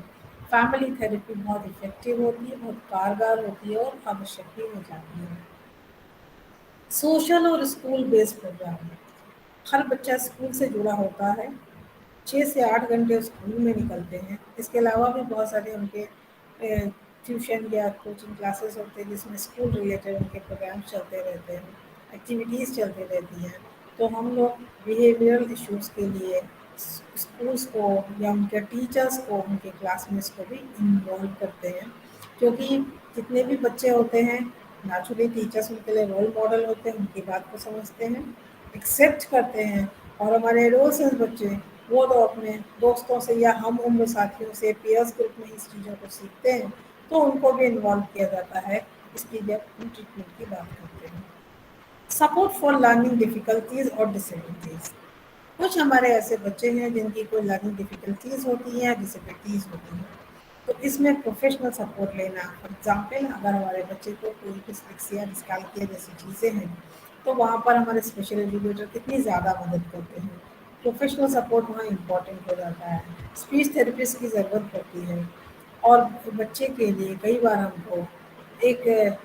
फैमिली थेरेपी बहुत इफेक्टिव होती है, बहुत कारगर होती है और आवश्यक भी हो जाती है। सोशल और स्कूल बेस्ड प्रोग्राम, हर बच्चा स्कूल से जुड़ा होता है, 6 से 8 घंटे स्कूल में निकलते हैं। इसके अलावा भी बहुत सारे उनके ट्यूशन या कोचिंग क्लासेस होते हैं जिसमें स्कूल रिलेटेड उनके प्रोग्राम्स चलते रहते हैं, एक्टिविटीज़ चलती रहती हैं। तो हम लोग बिहेवियरल इश्यूज़ के लिए स्कूल्स को या उनके टीचर्स को, उनके क्लासमेट्स को भी इन्वॉल्व करते हैं, क्योंकि जितने भी बच्चे होते हैं नेचुरली टीचर्स उनके लिए रोल मॉडल होते हैं, उनकी बात को समझते हैं, एक्सेप्ट करते हैं। और हमारे एडोलसेंस बच्चे वो तो अपने दोस्तों से या हम उम्र साथियों से पीयर्स ग्रुप में इस चीज़ों को सीखते हैं, तो उनको भी इन्वॉल्व किया जाता है इसकी जब हम ट्रीटमेंट की बात करते हैं। सपोर्ट फॉर लर्निंग डिफ़िकल्टीज और डिसेबिलिटीज़, कुछ हमारे ऐसे बच्चे हैं जिनकी कोई लर्निंग डिफ़िकल्टीज होती हैं, डिसेबिलिटीज़ होती हैं, तो इसमें प्रोफेशनल सपोर्ट लेना। फॉर एग्जाम्पल, अगर हमारे बच्चे को कोई डिस्लेक्सिया, डिस्कैल्कुलिया जैसी चीज़ें हैं तो वहाँ पर हमारे स्पेशल एजुकेटर कितनी ज़्यादा मदद करते हैं। प्रोफेशनल सपोर्ट वहाँ इम्पॉर्टेंट हो जाता है। स्पीच थेरेपिस्ट की ज़रूरत पड़ती है और बच्चे के लिए कई बार हमको एक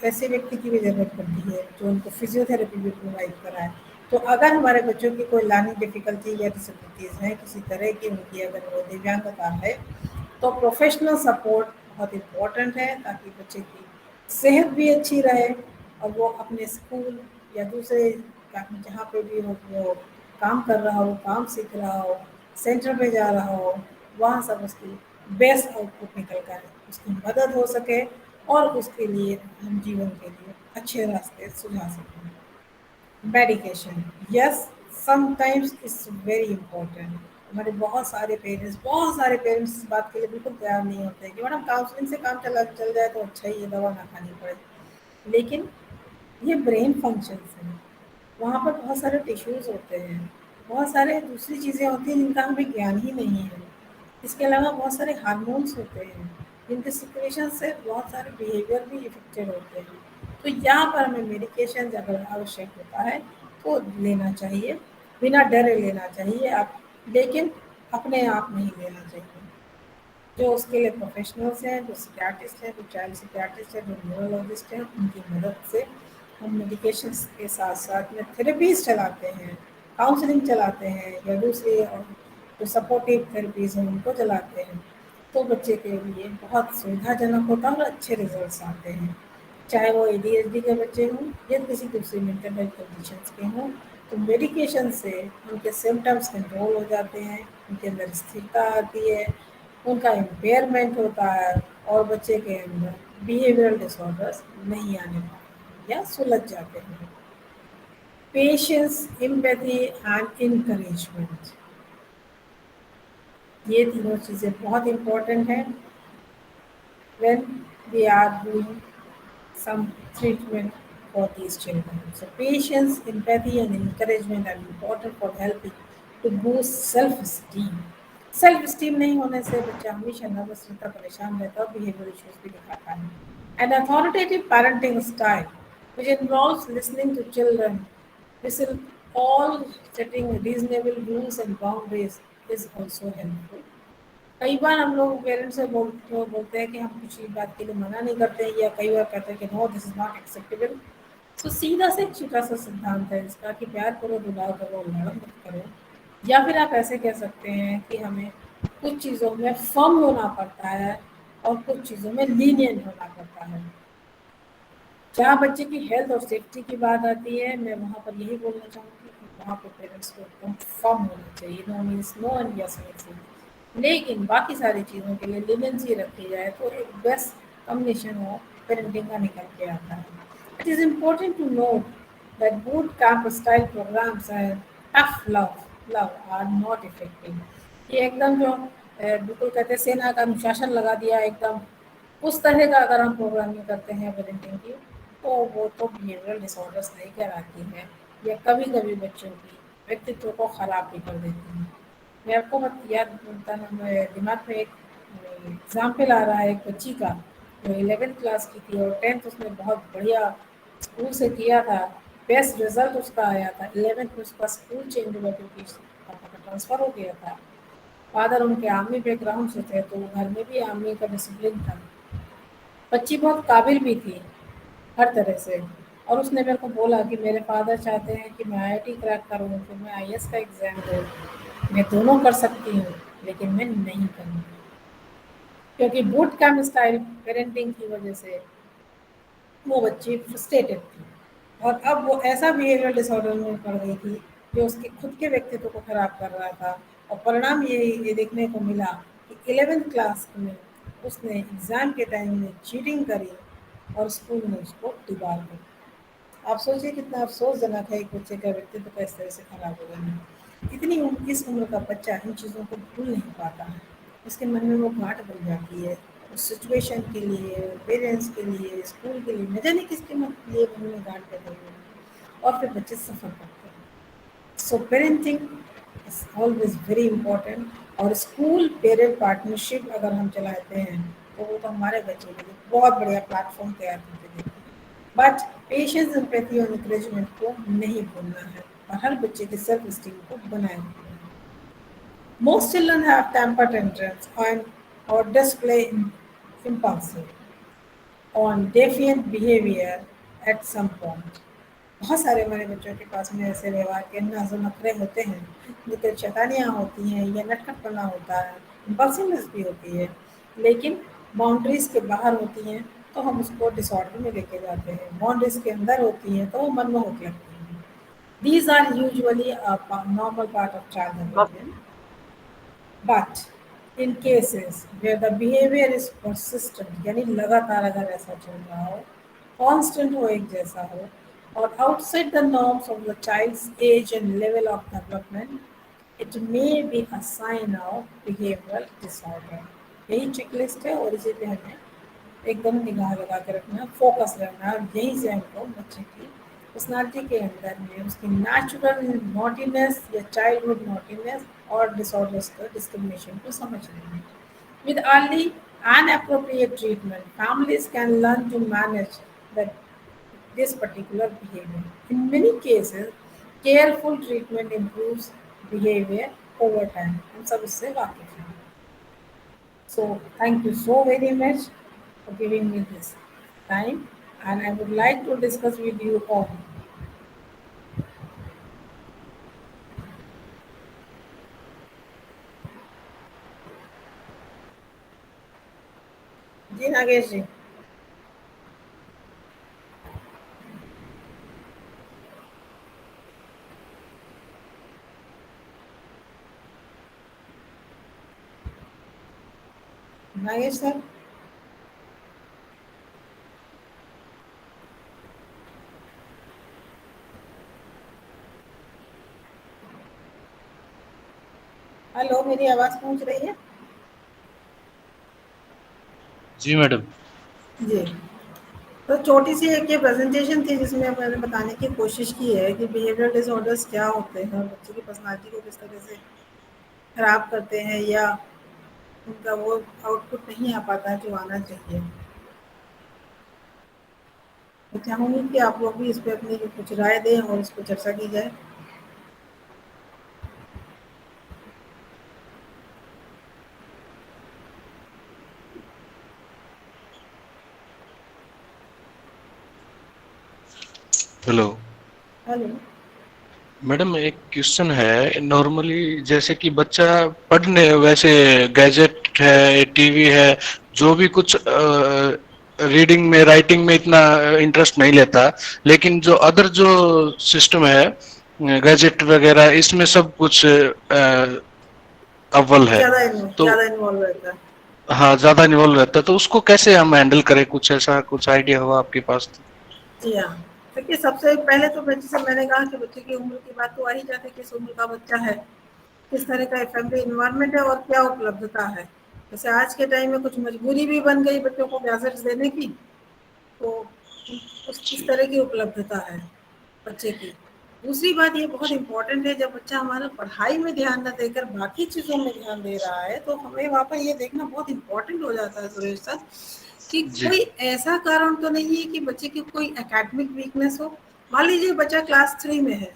ऐसे व्यक्ति की भी ज़रूरत पड़ती है जो उनको फिजियोथेरेपी भी प्रोवाइड कराए। तो अगर हमारे बच्चों की कोई लर्निंग डिफ़िकल्टी या डिसेबिलिटीज़ है, किसी तरह की उनकी अगर वो दिव्यांगता है, तो प्रोफेशनल सपोर्ट बहुत इम्पोर्टेंट है ताकि बच्चे की सेहत भी अच्छी रहे और वो अपने स्कूल या दूसरे जहाँ पे भी वो काम कर रहा हो, काम सीख रहा हो, सेंटर पे जा रहा हो, वहाँ सब उसकी बेस्ट आउटपुट निकल कर उसकी मदद हो सके और उसके लिए हम जीवन के लिए अच्छे रास्ते सुझा सकें। Medication, yes, sometimes it's very important. हमारे बहुत सारे पेरेंट्स इस बात के लिए बिल्कुल तैयार नहीं होते कि मैडम काउंसलिंग से काम चल जाए तो अच्छा ही है, दवा ना खानी पड़े। लेकिन ये ब्रेन फंक्शंस हैं, वहाँ पर बहुत सारे टिश्यूज़ होते हैं, बहुत सारे दूसरी चीज़ें होती हैं जिनका हमें ज्ञान ही नहीं है। इसके अलावा बहुत सारे हार्मोन्स होते हैं जिनके सिक्रेशन से बहुत सारे बिहेवियर भी इफेक्टेड होते हैं। तो यहाँ पर हमें मेडिकेशन अगर आवश्यक होता है तो लेना चाहिए, बिना डरे लेना चाहिए आप, लेकिन अपने आप नहीं लेना चाहिए। जो उसके लिए प्रोफेशनल्स हैं, जो सिक्याट्रिस्ट हैं, जो चाइल्ड सिक्याट्रिस्ट हैं, जो न्यूरोलॉजिस्ट हैं, उनकी मदद से हम मेडिकेशंस के साथ साथ में थेरेपीज चलाते हैं, काउंसलिंग चलाते हैं, या दूसरी जो सपोर्टिव थेरेपीज हैं उनको चलाते हैं, तो बच्चे के लिए बहुत सुविधाजनक होता है और अच्छे रिजल्ट्स आते हैं। चाहे वो ADHD के बच्चे हों या किसी दूसरी मेंटल हेल्थ कंडीशंस के हों, तो मेडिकेशन से उनके सिम्टम्स कंट्रोल हो जाते हैं, उनके अंदर स्थिरता आती है, उनका इम्पेयरमेंट होता है, और बच्चे के अंदर बिहेवियरल डिसऑर्डर्स नहीं आने पाते या सुलझ जाते हैं। पेशेंस, एम्पैथी एंड इनकरेजमेंट, ये तीनों चीज़ें बहुत इम्पोर्टेंट हैं when we are doing some treatment for these children. So patience, empathy and encouragement are important for helping to boost self-esteem. Self esteem नहीं होने से बच्चा हमेशा नर्वस रहता, परेशान रहता और बिहेवियर इश्यूज भी दिखाता है. An authoritative parenting style which involves listening to children, this is all setting reasonable rules and boundaries is also helpful. कई बार हम लोग पेरेंट्स से बोलते हैं कि हम कुछ बात के लिए मना नहीं करते हैं, या कई बार कहते हैं कि no this is not acceptable. तो सीधा से एक छोटा सा सिद्धांत है इसका कि प्यार करो, दुलार करो, लड़ मत करो. या फिर आप ऐसे कह सकते हैं कि हमें कुछ चीज़ों में फर्म होना पड़ता है और कुछ चीज़ों में लीनियंट होना पड़ता है. जहाँ बच्चे की हेल्थ और सेफ्टी की बात आती है, मैं वहाँ पर यही बोलना चाहूँगी कि वहाँ पर पेरेंट्स को एकदम फर्म होना चाहिए. No means no and yes means yes. लेकिन बाकी सारी चीज़ों के लिए लिनेंसी रखी जाए तो एक बेस्ट कॉम्बिनेशन ऑफ पेरेंटिंग का निकल के आता है. It is important to note that boot camp style programmes and tough love are not effective. ये एकदम जो बिल्कुल कहते हैं सेना का अनुशासन लगा दिया एकदम, उस तरह का अगर हम प्रोग्रामिंग करते हैं पेरेंटिंग की, तो वो तो बिहेवियरल डिसऑर्डर्स नहीं कराती है, या कभी कभी बच्चों की व्यक्तित्व को ख़राब भी कर देती है. मैं आपको याद दिमाग में एक एग्जाम्पल आ रहा है एक बच्ची का, जो 11th क्लास की थी और 10th उसने बहुत बढ़िया स्कूल से किया था. बेस्ट रिजल्ट उसका आया था. 11th में उसका स्कूल चेंज हुआ क्योंकि पापा का ट्रांसफ़र हो गया था. फादर उनके आर्मी बैकग्राउंड से थे, तो घर में भी आर्मी का डिसिप्लिन था. बच्ची बहुत काबिल भी थी हर तरह से, और उसने मेरे को बोला कि मेरे फादर चाहते हैं कि मैं IIT क्रैक करूँ, फिर मैं IAS का एग्ज़ाम दूँ. मैं दोनों कर सकती हूँ, लेकिन मैं नहीं करूँगी, क्योंकि बूट कैम्प स्टाइल पेरेंटिंग की वजह से वो बच्ची फ्रस्ट्रेटेड थी, और अब वो ऐसा बिहेवियर डिसऑर्डर में पड़ गई थी जो उसके खुद के व्यक्तित्व को खराब कर रहा था. और परिणाम ये देखने को मिला कि 11th क्लास में उसने एग्ज़ाम के टाइम में चीटिंग करी और स्कूल में उसको डिबार कर. आप सोचिए कितना अफसोसजनक है एक बच्चे का व्यक्तित्व का इस तरह से खराब हो जाना. इस उम्र का बच्चा इन चीज़ों को भूल नहीं पाता है, उसके मन में वो गांठ बन जाती है उस सिचुएशन के लिए, पेरेंट्स के लिए, स्कूल के लिए, न जाने किसके लिए मन में गांठ बन रही है, और फिर बच्चे सफ़र करते हैं. So parenting is always very important. और स्कूल पेरेंट पार्टनरशिप अगर हम चलाते हैं तो वो तो हमारे बच्चे के लिए बहुत बढ़िया प्लेटफॉर्म तैयार करके देते हैं. बट पेशेंस, एम्पैथी और इंकरेजमेंट को नहीं भूलना है, और हर बच्चे के सेल्फ स्टीम को बनाए रखना है. Most children have temper tantrums or display impulsive on defiant behavior at some point. बहुत सारे हमारे बच्चों के पास में ऐसे व्यवहार के नाज़ो नखरे होते हैं, जिनके शैतानियाँ होती हैं या नटखटपना होता है, इम्पल्सिवनेस भी होती है, लेकिन बाउंड्रीज के बाहर होती हैं तो हम उसको डिसऑर्डर में लेके जाते हैं. बाउंड्रीज के अंदर होती हैं तो वो मनमोहक लगती हैं. These are usually a normal part of child development. But in cases where the behavior is persistent, यानी लगातार अगर ऐसा चल रहा हो, constant हो, एक जैसा हो, और outside the norms of the child's age and level of development, it may be a sign of behavioral disorder. यही चेकलिस्ट है और इसी पे हमें एकदम निगाह लगा के रखना, फोकस रहना है, और यहीं से हमको बच्चे की पर्सनालिटी के अंदर में उसकी नेचुरल नॉटीनेस या चाइल्डहुड नॉटीनेस और डिसऑर्डर्स का डिस्क्रिमिनेशन को समझना है. With early and appropriate treatment, families can learn to manage this particular behavior. In many cases, careful treatment improves behaviour over time, हम सब इससे वाकिफ हैं। So thank you so very much for giving me this time, and I would like to discuss with you all. जी नागेश जी। नागेश सर। हेलो, मेरी आवाज पहुंच रही है? जी मैडम। जी। तो छोटी सी एक ये प्रेजेंटेशन थी जिसमें मैंने बताने की कोशिश की है कि बिहेवियरल डिसऑर्डर्स क्या होते हैं और बच्चे की पर्सनालिटी को किस तरह से खराब करते हैं या उनका वो आउटपुट नहीं आ पाता है जो आना चाहिए। मैं चाहूँगी कि आप लोग भी इस पर अपनी कुछ राय दें और इस पर चर्चा की जाए। Hello hello. मैडम, एक क्वेश्चन है। नॉर्मली जैसे कि बच्चा पढ़ने, वैसे गैजेट है, टीवी है, जो भी कुछ रीडिंग में, राइटिंग में इतना इंटरेस्ट नहीं लेता, लेकिन जो अदर जो सिस्टम है, गैजेट वगैरह, इसमें सब कुछ अव्वल है। तो ज़्यादा इन्वॉल्व रहता है। हाँ, ज्यादा इन्वॉल्व रहता है, तो उसको कैसे हम हैंडल करें? कुछ ऐसा कुछ आइडिया हो आपके पास तो? जी हाँ। देखिए, सबसे पहले तो जैसे मैंने कहा कि बच्चे की उम्र की बात तो आ ही जाती है, किस उम्र का बच्चा है, किस तरह का फैमिली इन्वायरमेंट है और क्या उपलब्धता है। जैसे आज के टाइम में कुछ मजबूरी भी बन गई बच्चों को गैजेट्स देने की, तो उस किस जी तरह की उपलब्धता है बच्चे की। दूसरी बात ये बहुत इम्पोर्टेंट है, जब बच्चा हमारा पढ़ाई में ध्यान न देकर बाकी चीज़ों में ध्यान दे रहा है तो हमें वहाँ पर ये देखना बहुत इम्पोर्टेंट हो जाता है सुरेश सर, कि जी कोई ऐसा कारण तो नहीं है कि बच्चे की कोई एकेडमिक वीकनेस हो। मान लीजिए बच्चा क्लास 3 में है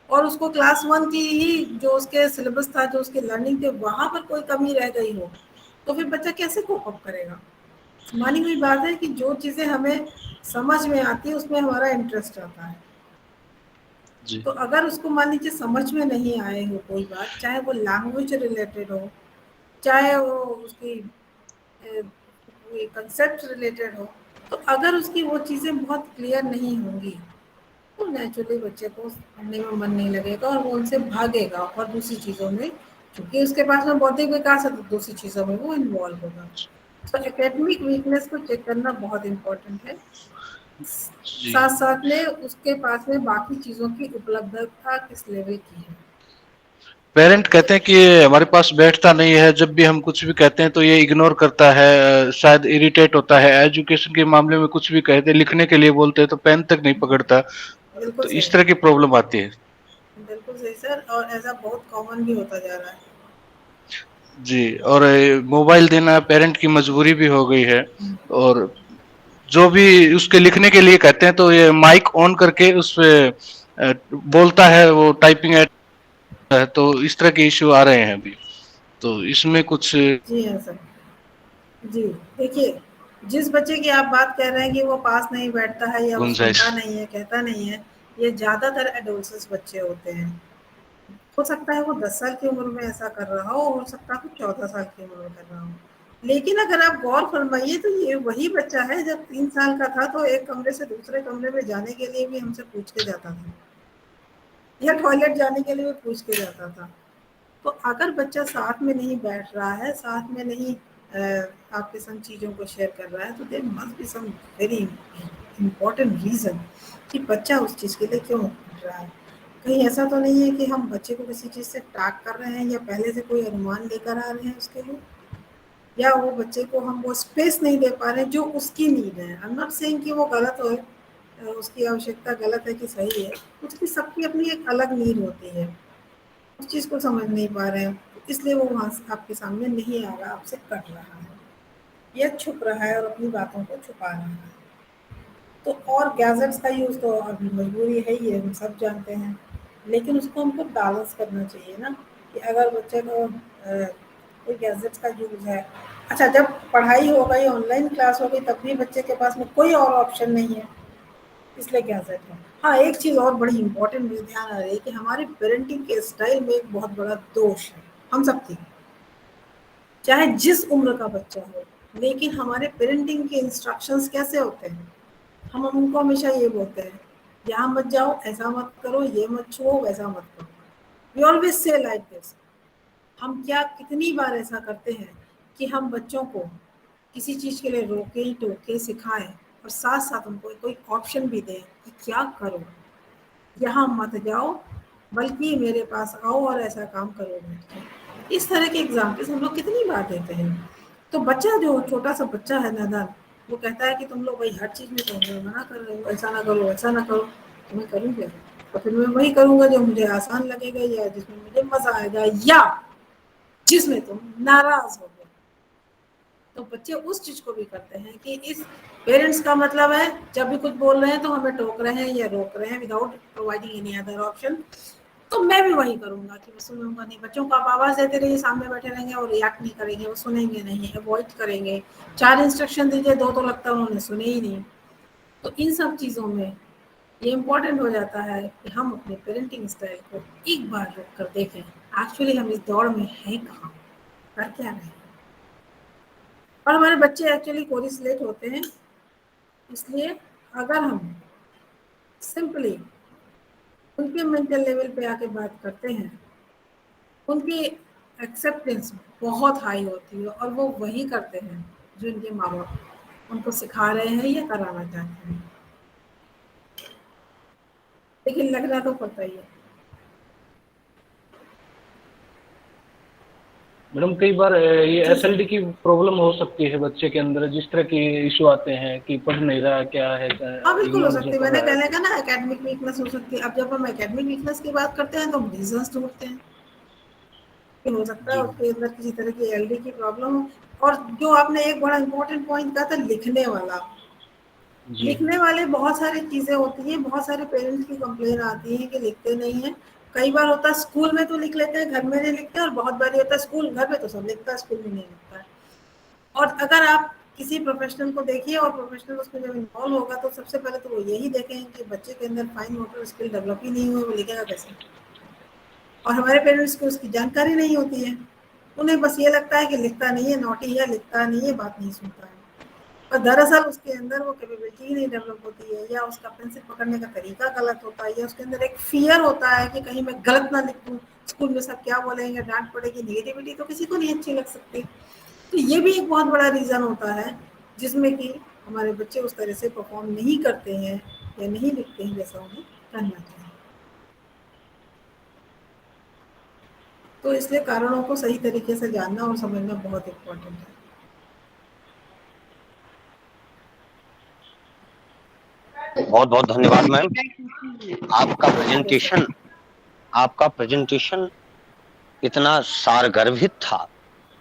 और उसको क्लास 1 की ही जो उसके सिलेबस था, जो उसके लर्निंग थे, वहाँ पर कोई कमी रह गई हो, तो फिर बच्चा कैसे कोप अप करेगा? मानी हुई बात है कि जो चीज़ें हमें समझ में आती है उसमें हमारा इंटरेस्ट आता है। जी तो अगर उसको मान लीजिए समझ में नहीं आए हो कोई बात, चाहे वो लैंग्वेज रिलेटेड हो, चाहे वो उसकी कोई कंसेप्ट रिलेटेड हो, तो अगर उसकी वो चीज़ें बहुत क्लियर नहीं होंगी तो नेचुरली बच्चे को पढ़ने में मन नहीं लगेगा और वो उनसे भागेगा और दूसरी चीज़ों में, क्योंकि उसके पास में बौद्धिक विकास है, तो दूसरी चीज़ों में वो इन्वॉल्व होगा। तो एकेडमिक वीकनेस को चेक करना बहुत इम्पोर्टेंट है। जी। साथ साथ में उसके पास में बाकी चीज़ों की उपलब्धता किस लेवल की है। पेरेंट कहते हैं कि ये हमारे पास बैठता नहीं है, जब भी हम कुछ भी कहते हैं तो ये इग्नोर करता है, शायद इरिटेट होता है। एजुकेशन के मामले में कुछ भी कहते हैं, लिखने के लिए बोलते हैं तो पेन तक नहीं पकड़ता। बिल्कुल तो सही। इस तरह की प्रॉब्लम आती है। बिल्कुल सही सर, और ऐसा बहुत कॉमन भी होता जा रहा है। जी। और मोबाइल देना पेरेंट की मजबूरी भी हो गई है। और जो भी उसके लिखने के लिए कहते हैं तो ये माइक ऑन करके उस पे बोलता है, वो टाइपिंग है। तो इस तरह के इश्यू आ रहे हैं अभी। तो इसमें कुछ जी हाँ सर। जी। देखिए, जिस बच्चे की आप बात कर रहे हैं कि वो पास नहीं बैठता है या वो गुंजाइश। सुनता नहीं है, कहता नहीं है, ये ज़्यादातर एडोलसेंस बच्चे होते हैं। हो सकता है वो 10 साल की उम्र में ऐसा कर रहा हो सकता है वो 14 साल की उम्र में कर रहा हो। लेकिन अगर आप गौर फरमाइए तो ये वही बच्चा है, जब 3 साल का था तो एक कमरे से दूसरे कमरे में जाने के लिए भी हमसे पूछ के जाता था, या टॉयलेट जाने के लिए भी पूछ के जाता था। तो अगर बच्चा साथ में नहीं बैठ रहा है, साथ में नहीं आपके संग चीज़ों को शेयर कर रहा है, तो there must be some very important reason कि बच्चा उस चीज़ के लिए क्यों उठ रहा है। कहीं ऐसा तो नहीं है कि हम बच्चे को किसी चीज़ से टाक कर रहे हैं या पहले से कोई अनुमान लेकर आ रहे हैं उसके लिए, या वो बच्चे को हम वो स्पेस नहीं दे पा रहे हैं जो उसकी नीड है। आई एम नॉट सेइंग कि वो गलत हो, उसकी आवश्यकता गलत है कि सही है, उसकी सबकी अपनी एक अलग नीड होती है, उस चीज़ को समझ नहीं पा रहे हैं, इसलिए वो वहाँ से आपके सामने नहीं आ रहा, आपसे कट रहा है या छुप रहा है और अपनी बातों को छुपा रहा है। तो और गैजेट्स का यूज़ तो अभी मजबूरी है ही है, हम सब जानते हैं। लेकिन उसको हमको बैलेंस करना चाहिए ना, कि अगर बच्चे को कोई गैजेट्स का यूज है, अच्छा जब पढ़ाई हो गई, ऑनलाइन क्लास हो गई, तब भी बच्चे के पास में कोई और ऑप्शन नहीं है, इसलिए गैजेट है। हाँ, एक चीज़ और बड़ी इंपॉर्टेंट मुझे ध्यान आ रही है कि हमारे पेरेंटिंग के स्टाइल में एक बहुत बड़ा दोष है हम सबकी, चाहे जिस उम्र का बच्चा हो, लेकिन हमारे पेरेंटिंग के इंस्ट्रक्शंस कैसे होते हैं, हम उनको हमेशा ये बोलते हैं, यहाँ मत जाओ, ऐसा मत करो, ये मत छुओ, वैसा मत करो। We always say like this. हम क्या कितनी बार ऐसा करते हैं कि हम बच्चों को किसी चीज़ के लिए रोकें, टोकें, सिखाएं और साथ साथ उनको कोई ऑप्शन भी दें कि क्या करो, यहाँ मत जाओ, बल्कि मेरे पास आओ और ऐसा काम करो बैठ के। इस तरह के एग्जाम्पल्स हम लोग कितनी बार देते हैं। तो बच्चा, जो छोटा सा बच्चा है नादान, वो कहता है कि तुम लोग वही हर चीज़ में तो मना कर रहे हो, ऐसा ना करो, ऐसा ना करो, तो मैं करूँ क्या? तो फिर मैं वही करूँगा जो मुझे आसान लगेगा, या जिसमें मुझे मजा आएगा, या जिसमें तुम नाराज हो गए। तो बच्चे उस चीज को भी करते हैं कि इस पेरेंट्स का मतलब है जब भी कुछ बोल रहे हैं तो हमें टोक रहे हैं या रोक रहे हैं without providing any other option, तो मैं भी वही करूंगा कि मैं सुनूंगा नहीं। बच्चों को आप आवाज देते रहिए, सामने बैठे रहेंगे और रिएक्ट नहीं करेंगे, वो सुनेंगे नहीं, अवॉइड करेंगे। 4 इंस्ट्रक्शन दीजिए, 2 तो लगता है उन्होंने सुने ही नहीं। तो इन सब चीजों में ये इम्पोर्टेंट हो जाता है कि हम अपने पेरेंटिंग स्टाइल को एक बार रुक कर देखें, एक्चुअली हम इस दौड़ में हैं कहाँ, कर क्या रहे हैं। और हमारे बच्चे एक्चुअली कोरिलेट होते हैं, इसलिए अगर हम सिंपली उनके मेंटल लेवल पे आके बात करते हैं, उनकी एक्सेप्टेंस बहुत हाई होती है और वो वही करते हैं जो इनके माँ बाप उनको सिखा रहे हैं या कराना चाहते हैं, लेकिन लगना तो पड़ता ही है। मैडम कई बार ये एसएलडी की प्रॉब्लम हो सकती है बच्चे के अंदर, जिस तरह के इशू आते हैं कि पढ़ नहीं रहा, क्या है, हाँ बिल्कुल हो सकती है, मैंने कहने का ना एकेडमिक वीकनेस हो सकती है। अब जब हम एकेडमिक वीकनेस की बात करते हैं तो हम रीजंस ढूंढते हैं कि हो सकता है उसके अंदर किसी तरह की एलडी की प्रॉब्लम हो। और जो आपने एक बड़ा इंपॉर्टेंट पॉइंट कहा था, लिखने वाला, लिखने वाले बहुत सारी चीजें होती हैं। बहुत सारे पेरेंट्स की कंप्लेन आती है कि लिखते नहीं है। कई बार होता है स्कूल में तो लिख लेते हैं, घर में नहीं लिखते, और बहुत बार होता है स्कूल, घर में तो सब लिखता है, स्कूल में नहीं लिखता है। और अगर आप किसी प्रोफेशनल को देखिए और प्रोफेशनल उसमें जब इन्वॉल्व होगा तो सबसे पहले तो वो यही देखेंगे कि बच्चे के अंदर फाइन मोटर स्किल डेवलप ही नहीं हुई, वो लिखेगा कैसे। और हमारे पेरेंट्स को उसकी जानकारी नहीं होती है, उन्हें बस ये लगता है कि लिखता नहीं है, नोटी है, लिखता नहीं है, बात नहीं सुनता है। और दरअसल उसके अंदर वो कैपेबिलिटी ही नहीं डेवलप होती है, या उसका पेंसिल पकड़ने का तरीका गलत होता है, या उसके अंदर एक फियर होता है कि कहीं मैं गलत ना लिख दूँ, स्कूल में सब क्या बोलेंगे, डांट पड़ेगी, नेगेटिविटी तो किसी को नहीं अच्छी लग सकती। तो ये भी एक बहुत बड़ा रीज़न होता है जिसमें कि हमारे बच्चे उस तरह से परफॉर्म नहीं करते हैं या नहीं लिखते हैं जैसा उन्हें करना चाहिए। तो इसलिए कारणों को सही तरीके से जानना और समझना बहुत इम्पोर्टेंट है। बहुत बहुत धन्यवाद मैम। आपका प्रेजेंटेशन इतना सारगर्भित था,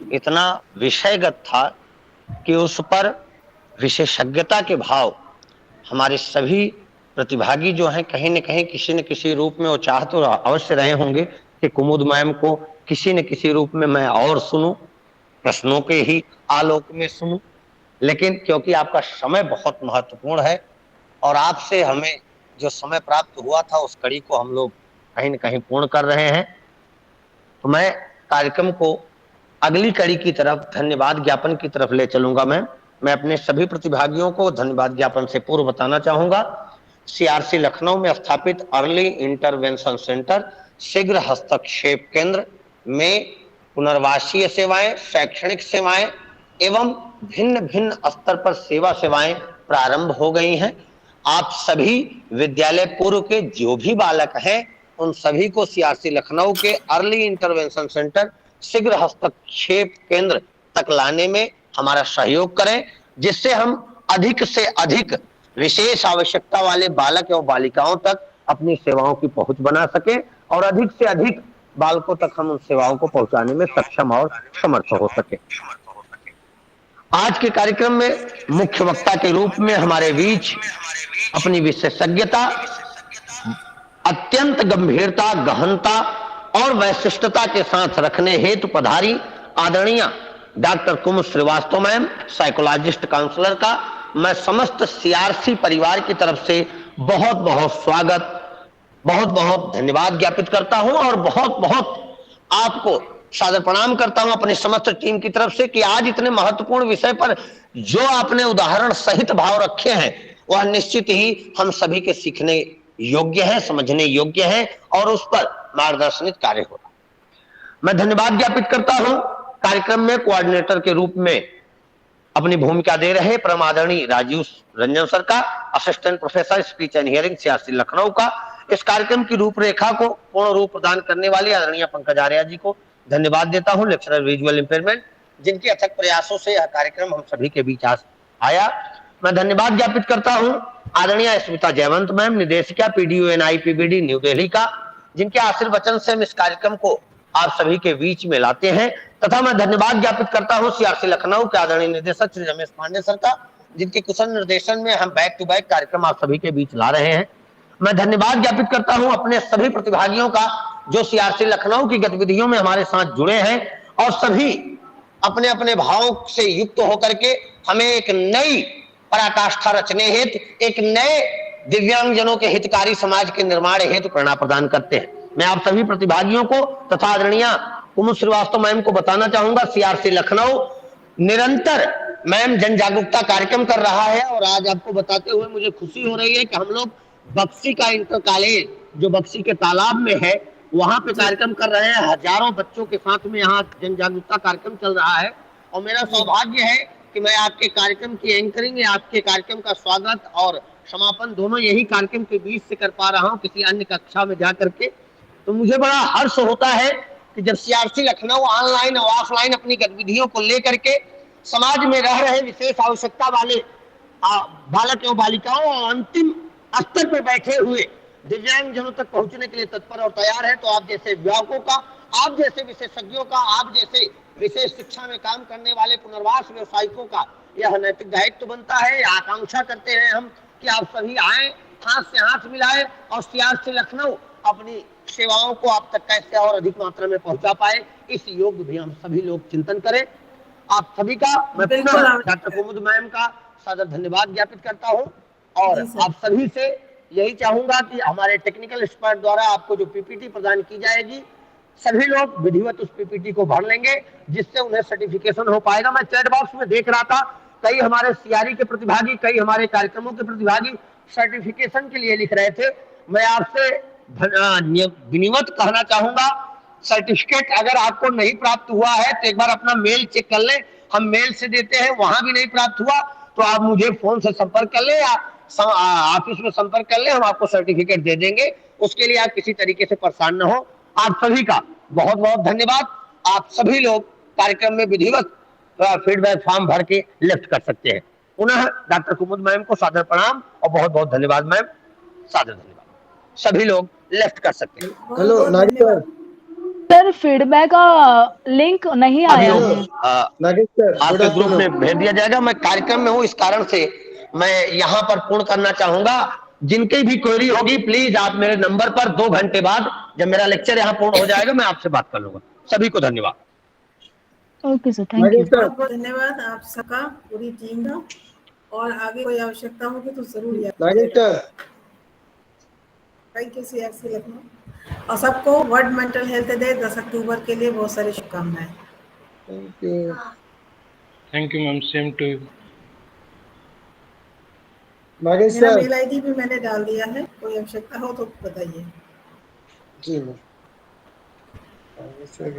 इतना विषयगत था कि उस पर विशेषज्ञता के भाव हमारे सभी प्रतिभागी जो हैं कहीं न कहीं किसी न किसी रूप में वो चाह तो अवश्य रहे होंगे कि कुमुद मैम को किसी न किसी रूप में मैं और सुनूं, प्रश्नों के ही आलोक में सुनूं। लेकिन क्योंकि आपका समय बहुत महत्वपूर्ण है और आपसे हमें जो समय प्राप्त हुआ था उस कड़ी को हम लोग कहीं न कहीं पूर्ण कर रहे हैं, तो मैं कार्यक्रम को अगली कड़ी की तरफ धन्यवाद ज्ञापन की तरफ ले चलूंगा। मैं अपने सभी प्रतिभागियों को धन्यवाद ज्ञापन से पूर्व बताना चाहूंगा। सीआरसी लखनऊ में स्थापित अर्ली इंटरवेंशन सेंटर शीघ्र हस्तक्षेप केंद्र में पुनर्वासीय सेवाएं, शैक्षणिक सेवाएं एवं भिन्न भिन्न स्तर पर सेवा सेवाएं प्रारंभ हो गई हैं। आप सभी विद्यालय पूर्व के जो भी बालक हैं उन सभी को सीआरसी लखनऊ के अर्ली इंटरवेंशन सेंटर शीघ्र हस्तक्षेप केंद्र तक लाने में हमारा सहयोग करें, जिससे हम अधिक से अधिक विशेष आवश्यकता वाले बालक एवं बालिकाओं तक अपनी सेवाओं की पहुंच बना सके और अधिक से अधिक बालकों तक हम उन सेवाओं को पहुंचाने में सक्षम और समर्थ हो सके। आज के कार्यक्रम में मुख्य वक्ता के रूप में हमारे बीच अपनी विशेषज्ञता, अत्यंत गंभीरता, गहनता और वैशिष्टता के साथ रखने हेतु पधारी आदरणीय doctor Kumud Shrivastava ma'am, psychologist counsellor का मैं समस्त सीआरसी परिवार की तरफ से बहुत बहुत स्वागत, बहुत बहुत धन्यवाद ज्ञापित करता हूं और बहुत बहुत आपको सादर प्रणाम करता हूं अपनी समस्त टीम की तरफ से कि आज इतने महत्वपूर्ण विषय पर जो आपने उदाहरण सहित भाव रखे हैं वह निश्चित ही हम सभी के सीखने योग्य है, समझने योग्य है और उस पर मार्गदर्शनित कार्य हो रहा। मैं धन्यवाद ज्ञापित करता हूं कार्यक्रम में कोऑर्डिनेटर के रूप में अपनी भूमिका दे रहे परम आदरणीय राजीव रंजन सर का, assistant professor speech and hearing CRC Lucknow का, इस कार्यक्रम की रूपरेखा को पूर्ण रूप प्रदान करने वाले आदरणीय पंकज आर्या जी को धन्यवाद देता हूं, लेक्चरर विजुअल इंपेयरमेंट, जिनके अथक प्रयासों से यह कार्यक्रम हम सभी के बीच आया। मैं धन्यवाद ज्ञापित करता हूं आदरणीय स्मिता जयवंत मैम, निदेशिका पीडीओ एनआईपीबीडी न्यू दिल्ली का, जिनके आशीर्वचन से हम इस कार्यक्रम को आप सभी के बीच में लाते हैं। तथा मैं धन्यवाद ज्ञापित करता हूं सीआरसी लखनऊ के आदरणीय निदेशक श्री रमेश पांडे सर का, जिनके कुशल निर्देशन में हम बैक टू बैक कार्यक्रम आप सभी के बीच ला रहे हैं। मैं धन्यवाद ज्ञापित करता हूं अपने सभी प्रतिभागियों का जो सीआरसी लखनऊ की गतिविधियों में हमारे साथ जुड़े हैं और सभी अपने अपने भावों से युक्त होकर के हमें एक नई पराकाष्ठा रचने हेतु, एक नए दिव्यांगजनों के हितकारी समाज के निर्माण हेतु प्रेरणा प्रदान करते हैं। मैं आप सभी प्रतिभागियों को तथा आदरणीय कुमुद श्रीवास्तव मैम को बताना चाहूंगा, सीआरसी लखनऊ निरंतर मैम जन जागरूकता कार्यक्रम कर रहा है और आज आपको बताते हुए मुझे खुशी हो रही है कि हम लोग बक्सी का इंटर कॉलेज जो बक्सी के तालाब में है वहां पे कार्यक्रम कर रहे हैं। हजारों बच्चों के साथ में यहाँ जन जागरूकता कार्यक्रम चल रहा है और मेरा सौभाग्य है कि मैं आपके कार्यक्रम की एंकरिंग या आपके कार्यक्रम का स्वागत और समापन दोनों यही कार्यक्रम के बीच से कर पा रहा हूँ किसी अन्य कक्षा में जा करके। तो मुझे बड़ा हर्ष होता है कि जब सीआरसी लखनऊ ऑनलाइन और ऑफलाइन अपनी गतिविधियों को लेकर के समाज में रह रहे विशेष आवश्यकता वाले बालक एवं बालिकाओं और अंतिम स्तर पर बैठे हुए दिव्यांगजनों तक पहुंचने के लिए तत्पर और तैयार है। तो आप जैसे अभिभावकों का, आप जैसे विशेषज्ञों का, आप जैसे विशेष शिक्षा में काम करने वाले पुनर्वास व्यवसायिकों का यह नैतिक दायित्व बनता है। आकांक्षा करते हैं हम कि आप सभी आए, हाथ से हाथ मिलाए और सीआरसी लखनऊ अपनी सेवाओं को आप तक कैसे और अधिक मात्रा में पहुंचा पाए, इस योग भी हम सभी लोग चिंतन करें। आप सभी का मैं डॉक्टर कुमुद मैम का सादर धन्यवाद ज्ञापित करता हूं और आप सभी से यही चाहूंगा कि हमारे टेक्निकल एक्सपर्ट द्वारा आपको जो पीपीटी प्रदान की जाएगी सभी लोग विधिवत उस पीपीटी को भर लेंगे जिससे उन्हें सर्टिफिकेशन हो पाएगा। मैं चैट बॉक्स में देख रहा था कई हमारे सीआरई के प्रतिभागी, कई हमारे कार्यक्रमों के प्रतिभागी सर्टिफिकेशन के लिए लिख रहे थे। मैं आपसे विनिमत कहना चाहूंगा, सर्टिफिकेट अगर आपको नहीं प्राप्त हुआ है तो एक बार अपना मेल चेक कर लें, हम मेल से देते हैं, वहां भी नहीं प्राप्त हुआ तो आप मुझे फोन से संपर्क कर लें या ऑफिस में संपर्क कर लें, हम आपको सर्टिफिकेट दे देंगे। उसके लिए आप किसी तरीके से परेशान न हो। आप सभी का बहुत बहुत धन्यवाद। आप सभी लोग कार्यक्रम में विधिवत फीडबैक फॉर्म भर के लेफ्ट कर सकते हैं। पुनः डॉक्टर कुमुद मैम को सादर प्रणाम और बहुत बहुत धन्यवाद मैम, सादर धन्यवाद। सभी लोग लेफ्ट कर सकते हैं। हेलो नागेश सर, फीडबैक का लिंक नहीं आया है। नागेश सर आपके ग्रुप में भेज दिया जाएगा। मैं कार्यक्रम में हूँ, इस कारण से मैं यहाँ पर पूर्ण करना चाहूंगा। जिनकी भी क्वेरी होगी प्लीज आप मेरे नंबर पर 2 घंटे बाद जब मेरा लेक्चर यहाँ पूर्ण हो जाएगा मैं आपसे बात कर लूंगा। सभी को धन्यवाद। Okay sir, thank you. बहुत बहुत धन्यवाद आप सबका, पूरी टीम का। और आगे कोई आवश्यकता होगी तो जरूर याद Nagesh sir. Thank you CRC Lucknow और सबको वर्ल्ड मेंटल हेल्थ डे 10 अक्टूबर के लिए बहुत सारी शुभकामनाएं। Thank you ma'am, same to you. Nagesh मेरा सर। मेल आईडी भी मैंने डाल दिया है, कोई आवश्यकता हो तो बताइए। जी मैम। नागेश सर